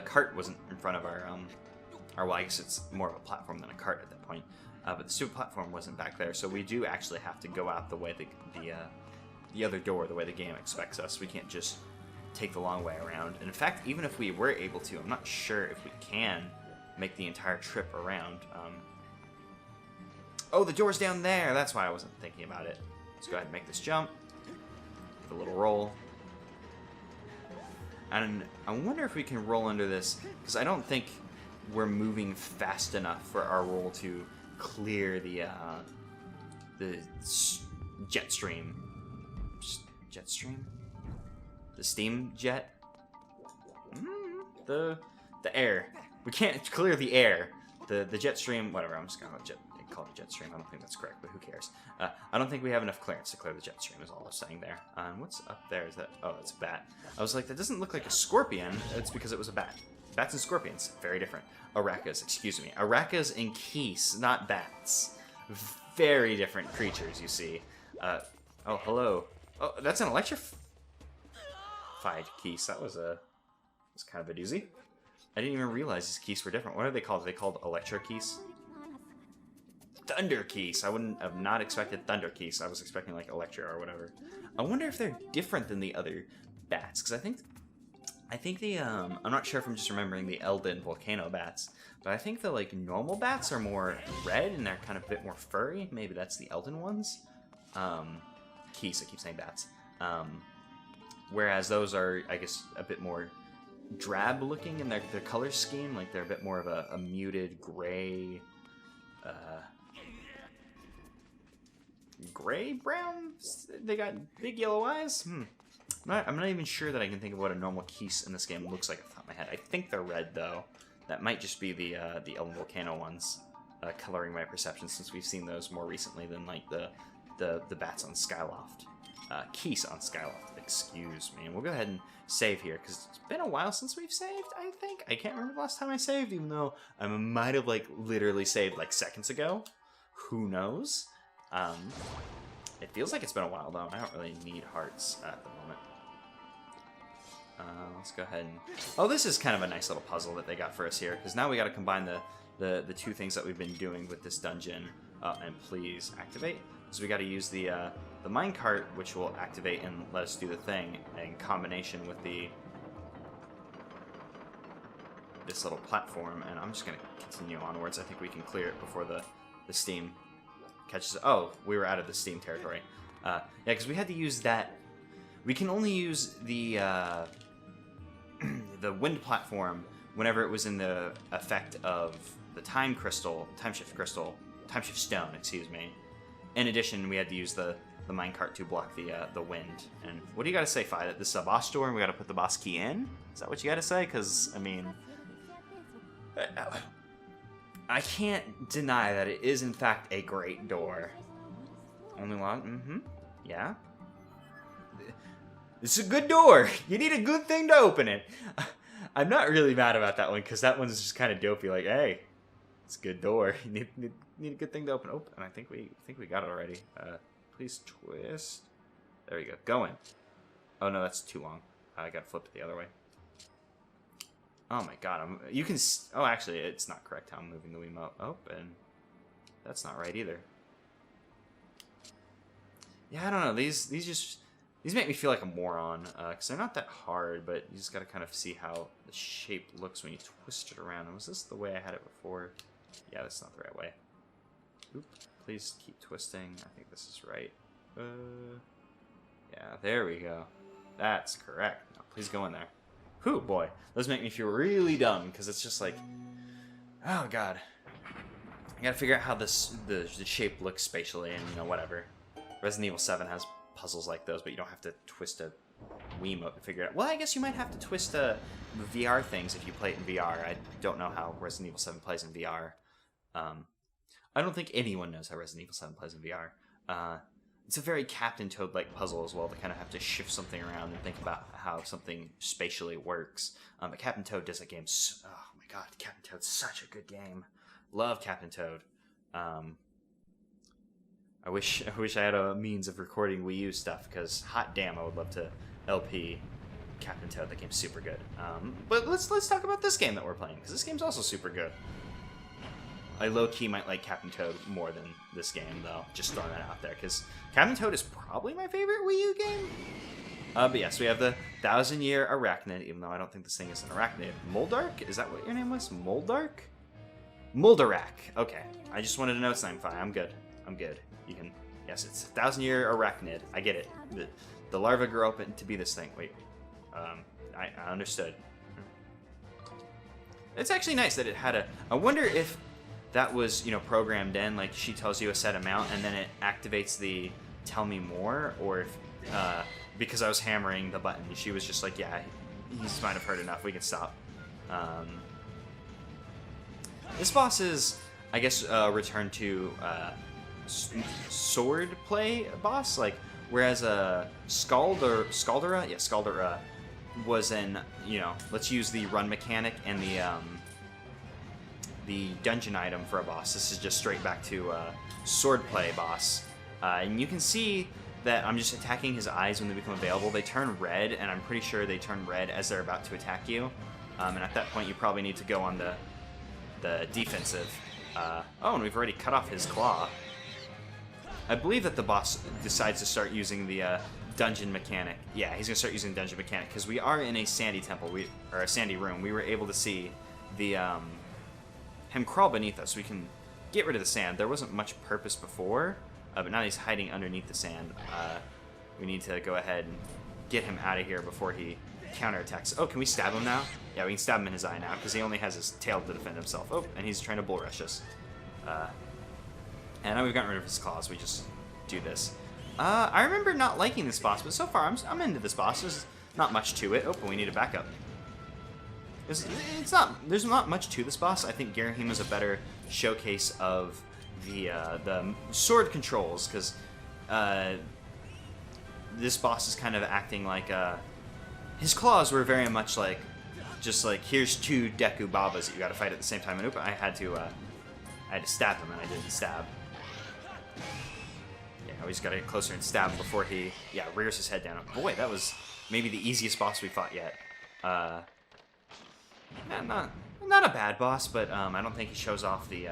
cart wasn't in front of our well, I guess it's more of a platform than a cart at that point. But the stupid platform wasn't back there, so we do actually have to go out the way the other door, the way the game expects us. We can't just take the long way around. And in fact, even if we were able to, I'm not sure if we can make the entire trip around. Oh, the door's down there! That's why I wasn't thinking about it. Let's go ahead and make this jump. Give a little roll. And I wonder if we can roll under this, because I don't think we're moving fast enough for our roll to clear the jet stream. Jet stream? The steam jet? The air. We can't clear the air. The jet stream, whatever, I'm just gonna call it a jet stream. I don't think that's correct, but who cares? I don't think we have enough clearance to clear the jet stream is all I was saying there. And what's up there? Is that... Oh, it's a bat. I was like, that doesn't look like a scorpion. It's because it was a bat. Bats and scorpions, very different. Aracas, excuse me. Aracas and geese, not bats. Very different creatures, you see. Oh, hello. Oh, that's an electrified geese. That was kind of a doozy. I didn't even realize these geese were different. What are they called? Are they called electro geese? Thunder geese. I wouldn't have not expected thunder geese. I was expecting like electro or whatever. I wonder if they're different than the other bats, because I think the I'm not sure if I'm just remembering the Elden volcano bats, but I think the like normal bats are more red and they're kind of a bit more furry. Maybe that's the Elden ones. Geese. I keep saying bats. Whereas those are, I guess, a bit more drab looking in their color scheme. Like they're a bit more of a muted gray. Gray brown? They got big yellow eyes? I'm not even sure that I can think of what a normal geese in this game looks like off the top of my head. I think they're red, though. That might just be the Elden Volcano ones coloring my perception, since we've seen those more recently than, like, the bats on Skyloft. Geese on Skyloft, excuse me. And we'll go ahead and save here, because it's been a while since we've saved, I think. I can't remember the last time I saved, even though I might have, like, literally saved, like, seconds ago. Who knows? It feels like it's been a while, though. I don't really need hearts at the moment. Let's go ahead and... Oh, this is kind of a nice little puzzle that they got for us here, because now we got to combine the two things that we've been doing with this dungeon. And please activate. So we got to use the minecart, which will activate and let us do the thing in combination with this little platform. And I'm just going to continue onwards. I think we can clear it before the steam catches... Oh, we were out of the steam territory. Yeah, because we had to use that... We can only use the the wind platform whenever it was in the effect of the timeshift stone, excuse me. In addition, we had to use the minecart to block the wind. And what do you got to say, Fi? That this is a boss door and we got to put the boss key in? Is that what you got to say? Because, I mean... I can't deny that it is, in fact, a great door. Only one? Mm-hmm. Yeah. It's a good door. You need a good thing to open it. I'm not really mad about that one, because that one's just kind of dopey. Like, hey, it's a good door. You need a good thing to open. Oh, and I think we got it already. Please twist. There we go. Going. Oh no, that's too long. I got to flip it the other way. Oh my god, you can... Oh, actually, it's not correct how I'm moving the Wiimote. Oh, and that's not right either. Yeah, I don't know. These make me feel like a moron, because they're not that hard, but you just gotta kind of see how the shape looks when you twist it around. Was this the way I had it before? Yeah, that's not the right way. Oop, please keep twisting. I think this is right. Yeah, there we go. That's correct. No, please go in there. Whew, boy. Those make me feel really dumb, because it's just like... Oh, God. I gotta figure out how the shape looks spatially, and, you know, whatever. Resident Evil 7 has puzzles like those, but you don't have to twist a Wiimote to figure it out. Well, I guess you might have to twist the VR things if you play it in VR. I don't know how Resident Evil 7 plays in VR. I don't think anyone knows how Resident Evil 7 plays in VR. It's a very Captain Toad-like puzzle as well to kind of have to shift something around and think about how something spatially works. But Captain Toad does that game. Oh my god, Captain Toad's such a good game. Love Captain Toad. I wish I had a means of recording Wii U stuff, because hot damn, I would love to LP Captain Toad. That game's super good. But let's talk about this game that we're playing, because this game's also super good. I low-key might like Captain Toad more than this game, though. Just throwing that out there, because Captain Toad is probably my favorite Wii U game. But yes, we have the 1,000-year arachnid, even though I don't think this thing is an arachnid. Moldark? Is that what your name was? Moldark? Moldarak. Okay. I just wanted to know its name. Fine, I'm good. I'm good. You can... Yes, it's 1,000-year arachnid. I get it. The larva grew up to be this thing. Wait. I understood. It's actually nice that it had a... I wonder if that was, you know, programmed in, like she tells you a set amount and then it activates the tell me more, or if, because I was hammering the button, she was just like, yeah, he's might have heard enough, we can stop. This boss is, I guess, returned to sword play boss, like, whereas Skaldera was an, you know, let's use the run mechanic and the dungeon item for a boss. This is just straight back to swordplay boss. And you can see that I'm just attacking his eyes when they become available. They turn red, and I'm pretty sure they turn red as they're about to attack you. And at that point, you probably need to go on the defensive. Oh, and we've already cut off his claw. I believe that the boss decides to start using the dungeon mechanic. Yeah, he's gonna start using dungeon mechanic because we are in a sandy temple, or a sandy room. We were able to see the him crawl beneath us. We can get rid of the sand. There wasn't much purpose before, but now he's hiding underneath the sand. We need to go ahead and get him out of here before he counterattacks. Oh, can we stab him now? Yeah, we can stab him in his eye now because he only has his tail to defend himself. Oh, and he's trying to bull rush us. And now we've gotten rid of his claws. We just do this. I remember not liking this boss, but so far I'm into this boss. There's not much to it. Oh, but we need a backup. There's not much to this boss. I think Girahim is a better showcase of the sword controls, because this boss is kind of acting like his claws were very much like just like, here's two Deku Babas that you got to fight at the same time. And I had to stab him, and I didn't stab. Yeah, we just got to get closer and stab him before he rears his head down. Boy, that was maybe the easiest boss we fought yet. Not a bad boss, but I don't think he shows off the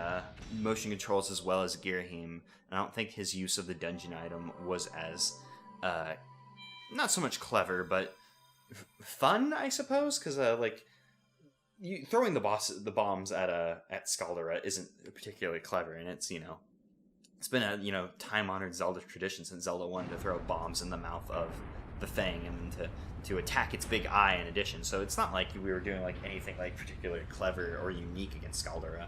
motion controls as well as Girahim. I don't think his use of the dungeon item was as not so much clever, but fun, I suppose, because like throwing the bombs at Skaldera isn't particularly clever, and it's it's been a time-honored Zelda tradition since Zelda 1 to throw bombs in the mouth of the thing and to attack its big eye in addition. So it's not like we were doing like anything like particularly clever or unique against Skaldera.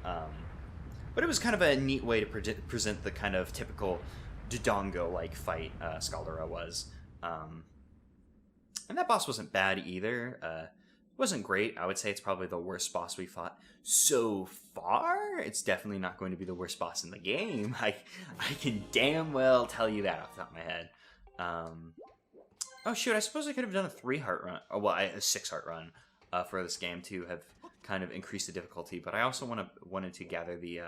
But it was kind of a neat way to present the kind of typical Dodongo-like fight Skaldera was. And that boss wasn't bad either. It wasn't great. I would say it's probably the worst boss we fought so far. It's definitely not going to be the worst boss in the game. I can damn well tell you that off the top of my head. Oh shoot, I suppose I could have done a 3-heart run. Oh, well, a 6-heart run for this game to have kind of increased the difficulty, but I also wanted to gather the...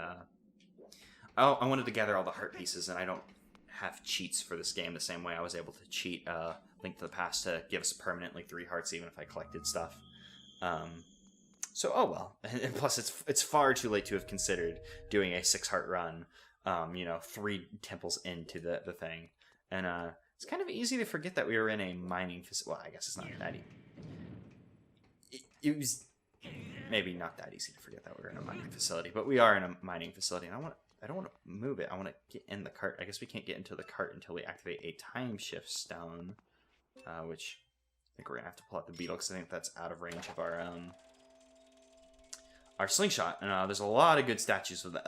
I wanted to gather all the heart pieces, and I don't have cheats for this game the same way I was able to cheat Link to the Past to give us permanently 3 hearts even if I collected stuff. So, oh well. And plus, it's far too late to have considered doing a 6-heart run, 3 temples into the thing. And it's kind of easy to forget that we were in a mining facility. Well, I guess it's not that easy. It was maybe not that easy to forget that we were in a mining facility, but we are in a mining facility, and I don't want to move it. I want to get in the cart. I guess we can't get into the cart until we activate a time shift stone, which I think we're gonna have to pull out the beetle because I think that's out of range of our slingshot. And there's a lot of good statues of the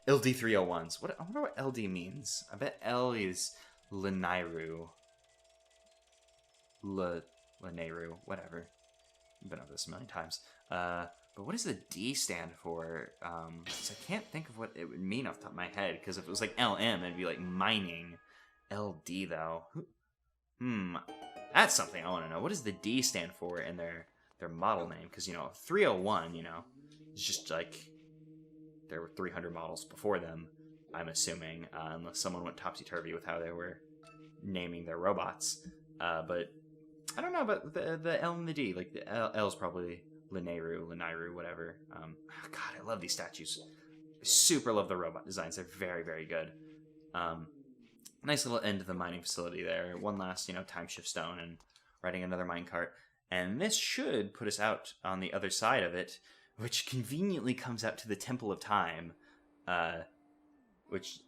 LD301s. I wonder what LD means. I bet L is Lanairu. Laneru, whatever. I've been over this a million times. But what does the D stand for? 'Cause I can't think of what it would mean off the top of my head, because if it was like LM, it'd be like mining. LD, though. That's something I want to know. What does the D stand for in their model name? Because, 301, it's just like there were 300 models before them, I'm assuming, unless someone went topsy-turvy with how they were naming their robots. But I don't know about the L and the D. Like, the L is probably Lanairu, whatever. God, I love these statues. I super love the robot designs. They're very, very good. Nice little end to the mining facility there. One last, time shift stone and riding another minecart. And this should put us out on the other side of it, which conveniently comes out to the Temple of Time. Which,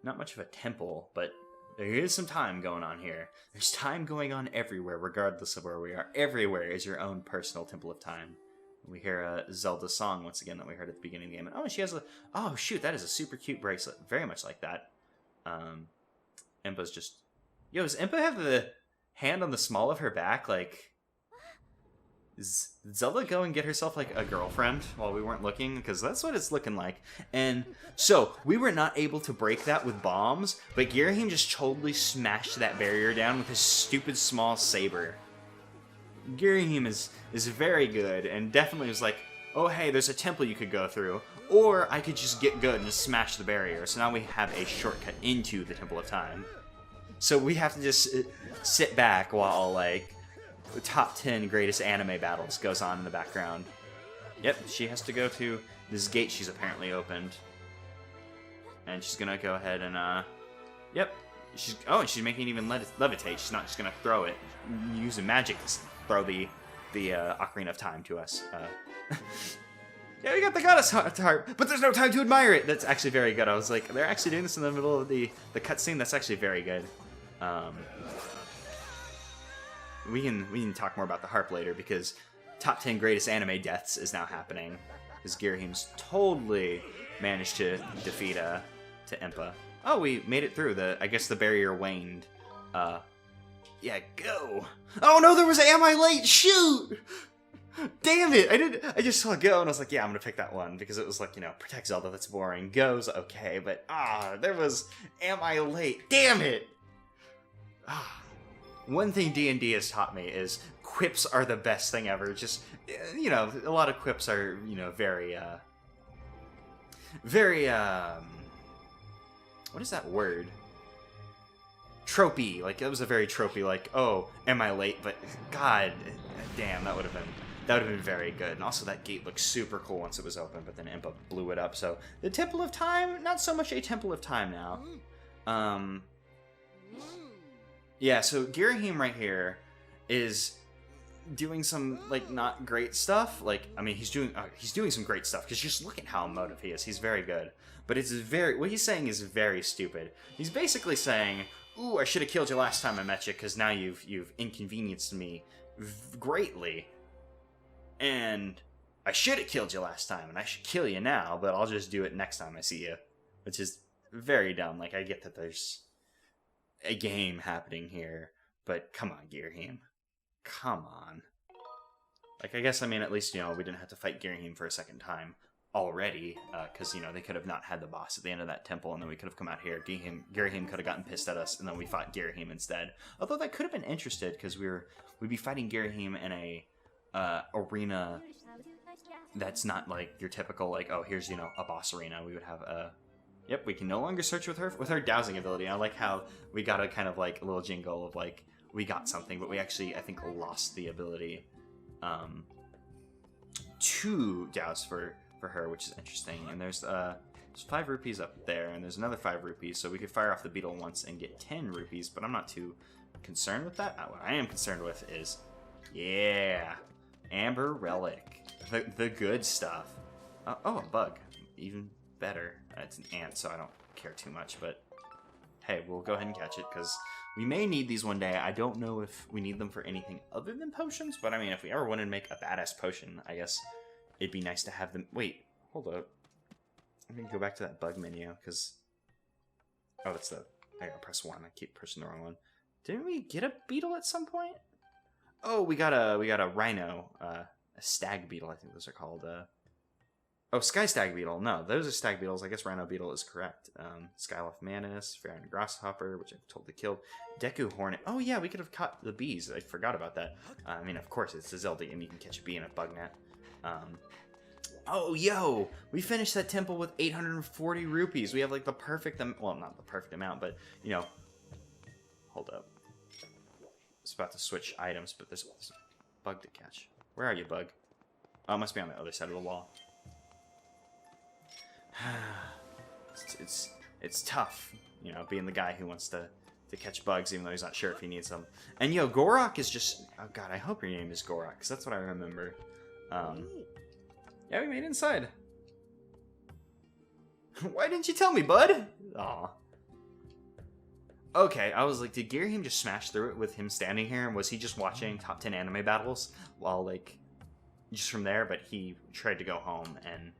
not much of a temple, but there is some time going on here. There's time going on everywhere, regardless of where we are. Everywhere is your own personal Temple of Time. We hear a Zelda song once again that we heard at the beginning of the game. And, she has a... Oh, shoot, that is a super cute bracelet. Very much like that. Impa's just... Yo, does Impa have the hand on the small of her back? Like, is Zelda go and get herself, like, a girlfriend while we weren't looking? Because that's what it's looking like. And so, we were not able to break that with bombs, but Girahim just totally smashed that barrier down with his stupid small saber. Girahim is very good, and definitely was like, oh, hey, there's a temple you could go through. Or I could just get good and just smash the barrier. So now we have a shortcut into the Temple of Time. So we have to just sit back while, like, the top 10 greatest anime battles goes on in the background. Yep, she has to go to this gate she's apparently opened. And she's gonna go ahead and, yep. And she's making it even levitate. She's not just gonna throw it. Using magic to throw the Ocarina of Time to us. Yeah, we got the goddess harp, but there's no time to admire it. That's actually very good. I was like, they're actually doing this in the middle of the cutscene. That's actually very good. We can talk more about the harp later, because top 10 greatest anime deaths is now happening. Because Girahim's totally managed to defeat to Impa. Oh, we made it through. I guess the barrier waned. Yeah, go. Oh no, there was Am I Late? Shoot! Damn it! I just saw Go and I was like, yeah, I'm gonna pick that one because it was like, protect Zelda, that's boring. Go's okay, but there was Am I Late? Damn it! One thing D&D has taught me is quips are the best thing ever. Just, a lot of quips are, very, what is that word? Tropey. Like, that was a very tropey, like, oh, am I late? But, god damn, that would have been very good. And also, that gate looked super cool once it was open, but then Impa blew it up. So, the Temple of Time, not so much a Temple of Time now. Yeah, so Girahim right here is doing some, like, not great stuff. Like, I mean, he's doing some great stuff, because just look at how emotive he is. He's very good. But what he's saying is very stupid. He's basically saying, ooh, I should have killed you last time I met you, because now you've inconvenienced me greatly. And I should have killed you last time, and I should kill you now, but I'll just do it next time I see you. Which is very dumb. Like, I get that there's a game happening here, but come on, Girahim. Come on. Like, I guess, I mean, at least, we didn't have to fight Girahim for a second time already, because, they could have not had the boss at the end of that temple, and then we could have come out here. Girahim could have gotten pissed at us, and then we fought Girahim instead. Although that could have been interested, because we'd be fighting Girahim in a arena that's not, like, your typical, like, oh, here's, a boss arena. We would have yep, we can no longer search with her dowsing ability. I like how we got a kind of, like, a little jingle of, like, we got something, but we actually, I think, lost the ability to douse for her, which is interesting. And there's 5 rupees up there, and there's another 5 rupees, so we could fire off the beetle once and get 10 rupees, but I'm not too concerned with that. What I am concerned with is, yeah, Amber Relic. The good stuff. Oh, a bug. Even better. It's an ant, so I don't care too much, but hey, we'll go ahead and catch it, because we may need these one day. I don't know if we need them for anything other than potions, but I mean, if we ever wanted to make a badass potion, I guess it'd be nice to have them. Wait, hold up. I'm gonna go back to that bug menu, because... Oh, it's I gotta press 1. I keep pushing the wrong one. Didn't we get a beetle at some point? Oh, we got a rhino, a stag beetle. I think those are called. Oh, sky stag beetle. No, those are stag beetles. I guess rhino beetle is correct. Skyloft mantis, Farron grasshopper, which I've totally killed. Deku hornet. Oh yeah, we could have caught the bees. I forgot about that. I mean, of course, it's a Zelda game. You can catch a bee in a bug net. Oh, yo! We finished that temple with 840 rupees. We have, like, the perfect... well, not the perfect amount, but, you know... Hold up. It's about to switch items, but there's a bug to catch. Where are you, bug? Oh, it must be on the other side of the wall. It's tough, you know, being the guy who wants to catch bugs, even though he's not sure if he needs them. And, yo, Gorok is just... Oh, God, I hope your name is Gorok, because that's what I remember. Yeah, we made it inside. Why didn't you tell me, bud? Aw. Okay, I was like, did Girahim just smash through it with him standing here? And was he just watching top 10 anime battles while, like, just from there? But he tried to go home, and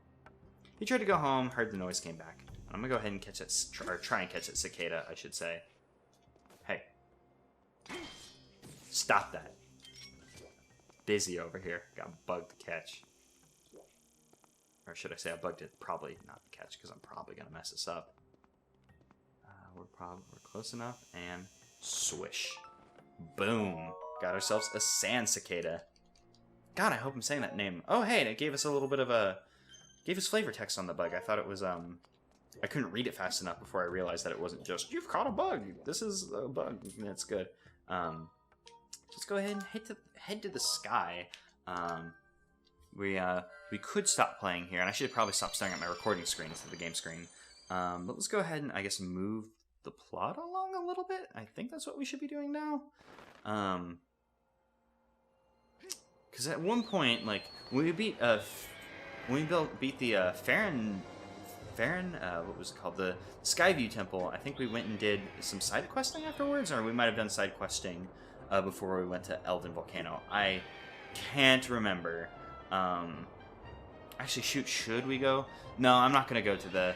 he tried to go home, heard the noise, came back. I'm gonna go ahead and catch it, or try and catch that cicada, I should say. Hey. Stop that. Busy over here. Got a bug to catch. Or should I say I bugged it? Probably not catch, because I'm probably going to mess this up. We're close enough, and swish. Boom. Got ourselves a sand cicada. God, I hope I'm saying that name. Oh, hey, and it gave us a little bit of a... Gave us flavor text on the bug. I thought it was, I couldn't read it fast enough before I realized that it wasn't just, you've caught a bug. This is a bug. That's good. Let's go ahead and head to the sky. We could stop playing here, and I should probably stop staring at my recording screen instead of the game screen. But let's go ahead and, I guess, move the plot along a little bit. I think that's what we should be doing now. Because at one point, like, when we beat the Farron, what was it called? The Skyview Temple, I think we went and did some side questing afterwards, or we might have done side questing before we went to Elden Volcano. I can't remember. Actually, shoot, should we go? No, I'm not gonna go to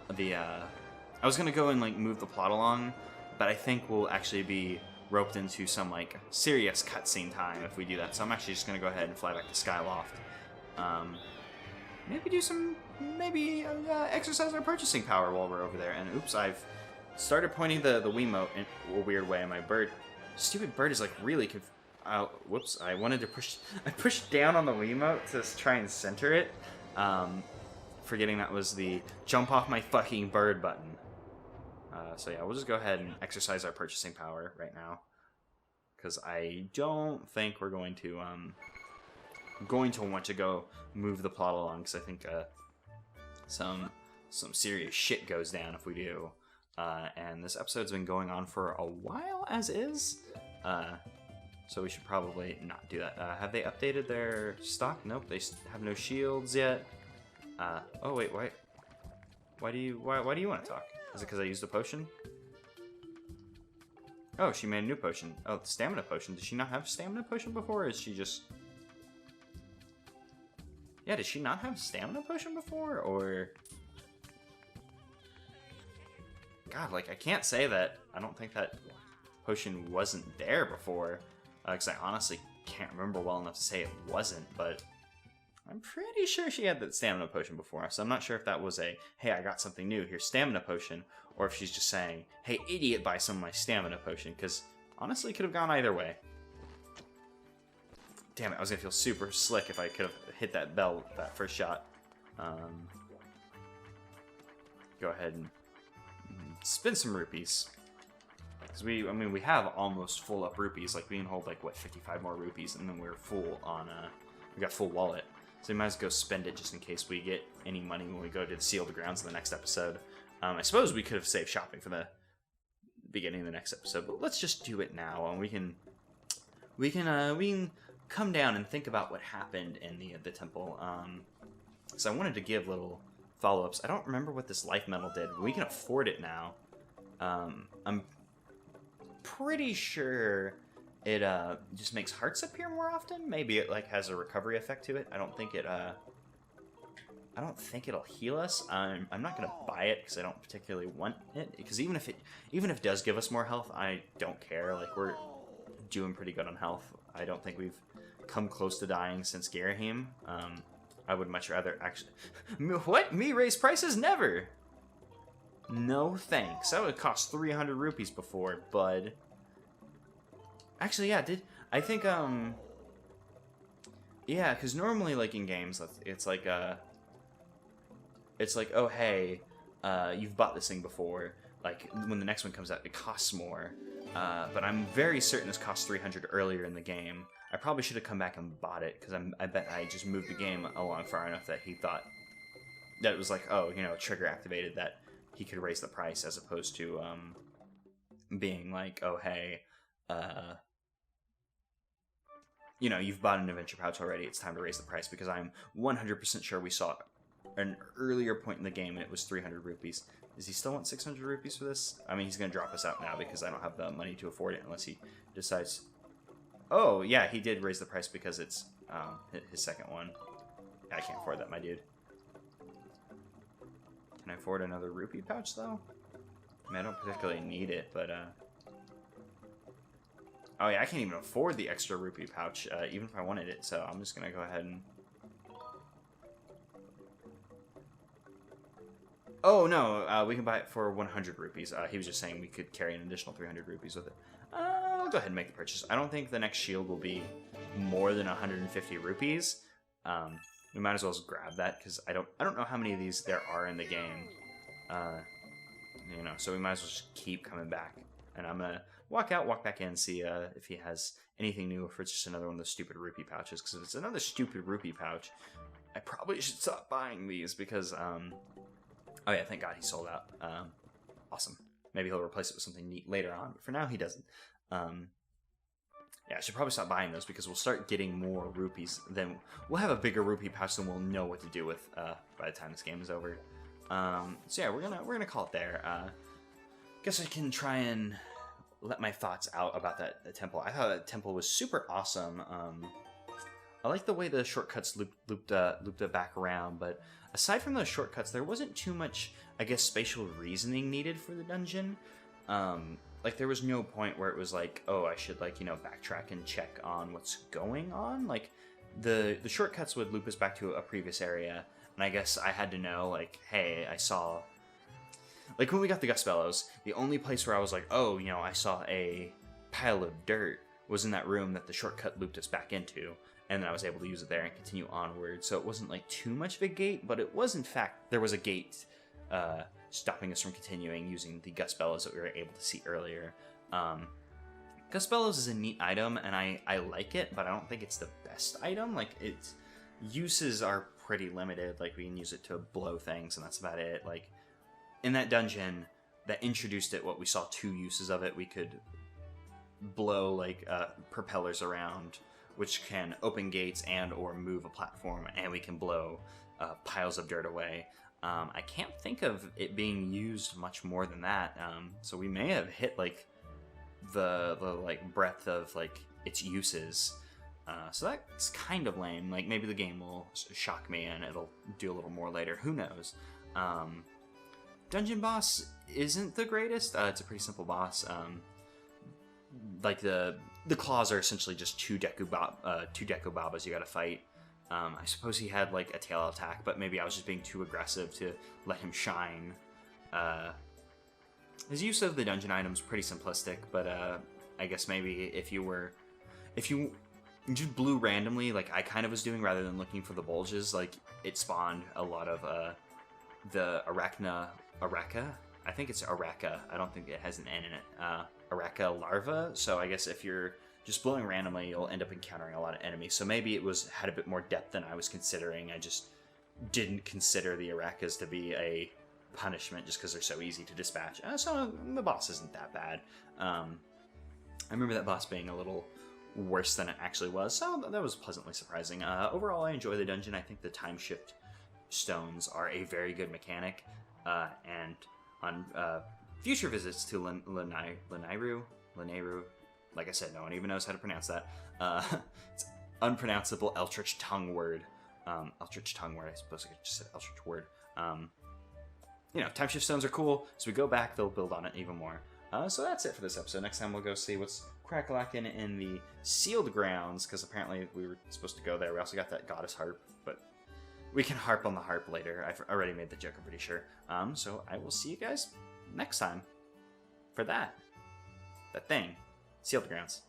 I was gonna go and, like, move the plot along, but I think we'll actually be roped into some, like, serious cutscene time if we do that. So I'm actually just gonna go ahead and fly back to Skyloft. Maybe exercise our purchasing power while we're over there. And oops, I've started pointing the Wiimote in a weird way, and my stupid bird is, like, really whoops, I pushed down on the Wiimote to try and center it, forgetting that was the jump off my fucking bird button. So yeah, we'll just go ahead and exercise our purchasing power right now, because I don't think we're going to want to go move the plot along, because I think some serious shit goes down if we do. And this episode's been going on for a while as is, so we should probably not do that. Have they updated their stock? Nope, they have no shields yet. Oh wait, why do you want to talk? Is it because I used a potion? Oh, she made a new potion. Oh, the stamina potion. Did she not have stamina potion before, or is she just... Yeah, did she not have stamina potion before, or... God, like, I can't say that I don't think that potion wasn't there before, because I honestly can't remember well enough to say it wasn't, but I'm pretty sure she had that stamina potion before, so I'm not sure if that was a, hey, I got something new, here's stamina potion, or if she's just saying, hey, idiot, buy some of my stamina potion, because honestly, it could have gone either way. Damn it, I was going to feel super slick if I could have hit that bell with that first shot. Go ahead and spend some rupees. Because we have almost full up rupees. Like, we can hold, like, what, 55 more rupees, and then we're full on, we got full wallet. So we might as well go spend it just in case we get any money when we go to the Sealed Grounds in the next episode. I suppose we could have saved shopping for the beginning of the next episode, but let's just do it now, and we can come down and think about what happened in the temple. So I wanted to give little follow-ups. I don't remember what this life medal did, but we can afford it now. I'm pretty sure it just makes hearts appear more often. Maybe it, like, has a recovery effect to it. I don't think it'll heal us. I'm not gonna buy it because I don't particularly want it. Because even if it does give us more health, I don't care. Like, we're doing pretty good on health. I don't think we've come close to dying since Garahim. I would much rather actually... What? Me raise prices? Never! No thanks. That would cost 300 rupees before, bud. Actually, yeah, I think, yeah, because normally, like, in games, it's like, oh, hey, you've bought this thing before. Like, when the next one comes out, it costs more. But I'm very certain this cost 300 earlier in the game. I probably should have come back and bought it, because I bet I just moved the game along far enough that he thought that it was like, oh, you know, trigger activated, that he could raise the price, as opposed to, being like, oh, hey, you know, you've bought an adventure pouch already, it's time to raise the price, because I'm 100% sure we saw an earlier point in the game and it was 300 rupees. Does he still want 600 rupees for this? I mean, he's going to drop us out now because I don't have the money to afford it unless he decides... Oh, yeah, he did raise the price because it's his second one. I can't afford that, my dude. Can I afford another rupee pouch, though? I mean, I don't particularly need it, but... Oh, yeah, I can't even afford the extra rupee pouch, even if I wanted it, so I'm just going to go ahead and... Oh, no, we can buy it for 100 rupees. He was just saying we could carry an additional 300 rupees with it. I'll go ahead and make the purchase. I don't think the next shield will be more than 150 rupees. We might as well just grab that, because I don't know how many of these there are in the game. You know, so we might as well just keep coming back. And I'm going to walk back in, see if he has anything new, or if it's just another one of those stupid rupee pouches. Because if it's another stupid rupee pouch, I probably should stop buying these, because... Oh yeah, thank God he sold out. Awesome. Maybe he'll replace it with something neat later on, but for now he doesn't. Yeah, I should probably stop buying those, because we'll start getting more rupees. Then we'll have a bigger rupee pouch than we'll know what to do with by the time this game is over. So yeah, we're gonna call it there. Guess I can try and let my thoughts out about that temple. I thought that temple was super awesome. I like the way the shortcuts looped it back around, but aside from those shortcuts, there wasn't too much, I guess, spatial reasoning needed for the dungeon. Like, there was no point where it was like, oh, I should, like, you know, backtrack and check on what's going on. Like, the shortcuts would loop us back to a previous area, and I guess I had to know, like, hey, I saw... Like, when we got the Gust Bellows, the only place where I was like, oh, you know, I saw a pile of dirt was in that room that the shortcut looped us back into. And then I was able to use it there and continue onward. So it wasn't like too much of a gate, but it was in fact, there was a gate stopping us from continuing using the Gust Bellows that we were able to see earlier. Gust Bellows is a neat item, and I like it, but I don't think it's the best item. Like, its uses are pretty limited. Like, we can use it to blow things, and that's about it. Like, in that dungeon that introduced it, what we saw 2 uses of it. We could blow, like, propellers around, which can open gates and or move a platform, and we can blow piles of dirt away. I can't think of it being used much more than that, so we may have hit like the like breadth of like its uses. So that's kind of lame. Like, maybe the game will shock me and it'll do a little more later. Who knows? Dungeon boss isn't the greatest. It's a pretty simple boss. Like the claws are essentially just two Deku Babas you gotta fight. I suppose he had like a tail attack, but maybe I was just being too aggressive to let him shine. His use of the dungeon item's pretty simplistic, but I guess maybe if you just blew randomly, like I kind of was doing, rather than looking for the bulges, like it spawned a lot of the Araka. I think it's Araka. I don't think it has an N in it. Araka larva. So I guess if you're just blowing randomly, you'll end up encountering a lot of enemies. So maybe it had a bit more depth than I was considering. I just didn't consider the Arakas to be a punishment just because they're so easy to dispatch. So the boss isn't that bad. I remember that boss being a little worse than it actually was, so that was pleasantly surprising. Overall, I enjoy the dungeon. I think the time shift stones are a very good mechanic, and on future visits to Lanayru, like I said, no one even knows how to pronounce that. It's unpronounceable Eldritch tongue word. Eldritch tongue word, I suppose I could just say Eldritch word. You know, time shift stones are cool, so we go back, they'll build on it even more. So that's it for this episode. Next time we'll go see what's Crackalackin in the Sealed Grounds, because apparently we were supposed to go there. We also got that Goddess Harp, but we can harp on the harp later. I've already made the joke, I'm pretty sure. So I will see you guys next time for that thing. Sealed Grounds.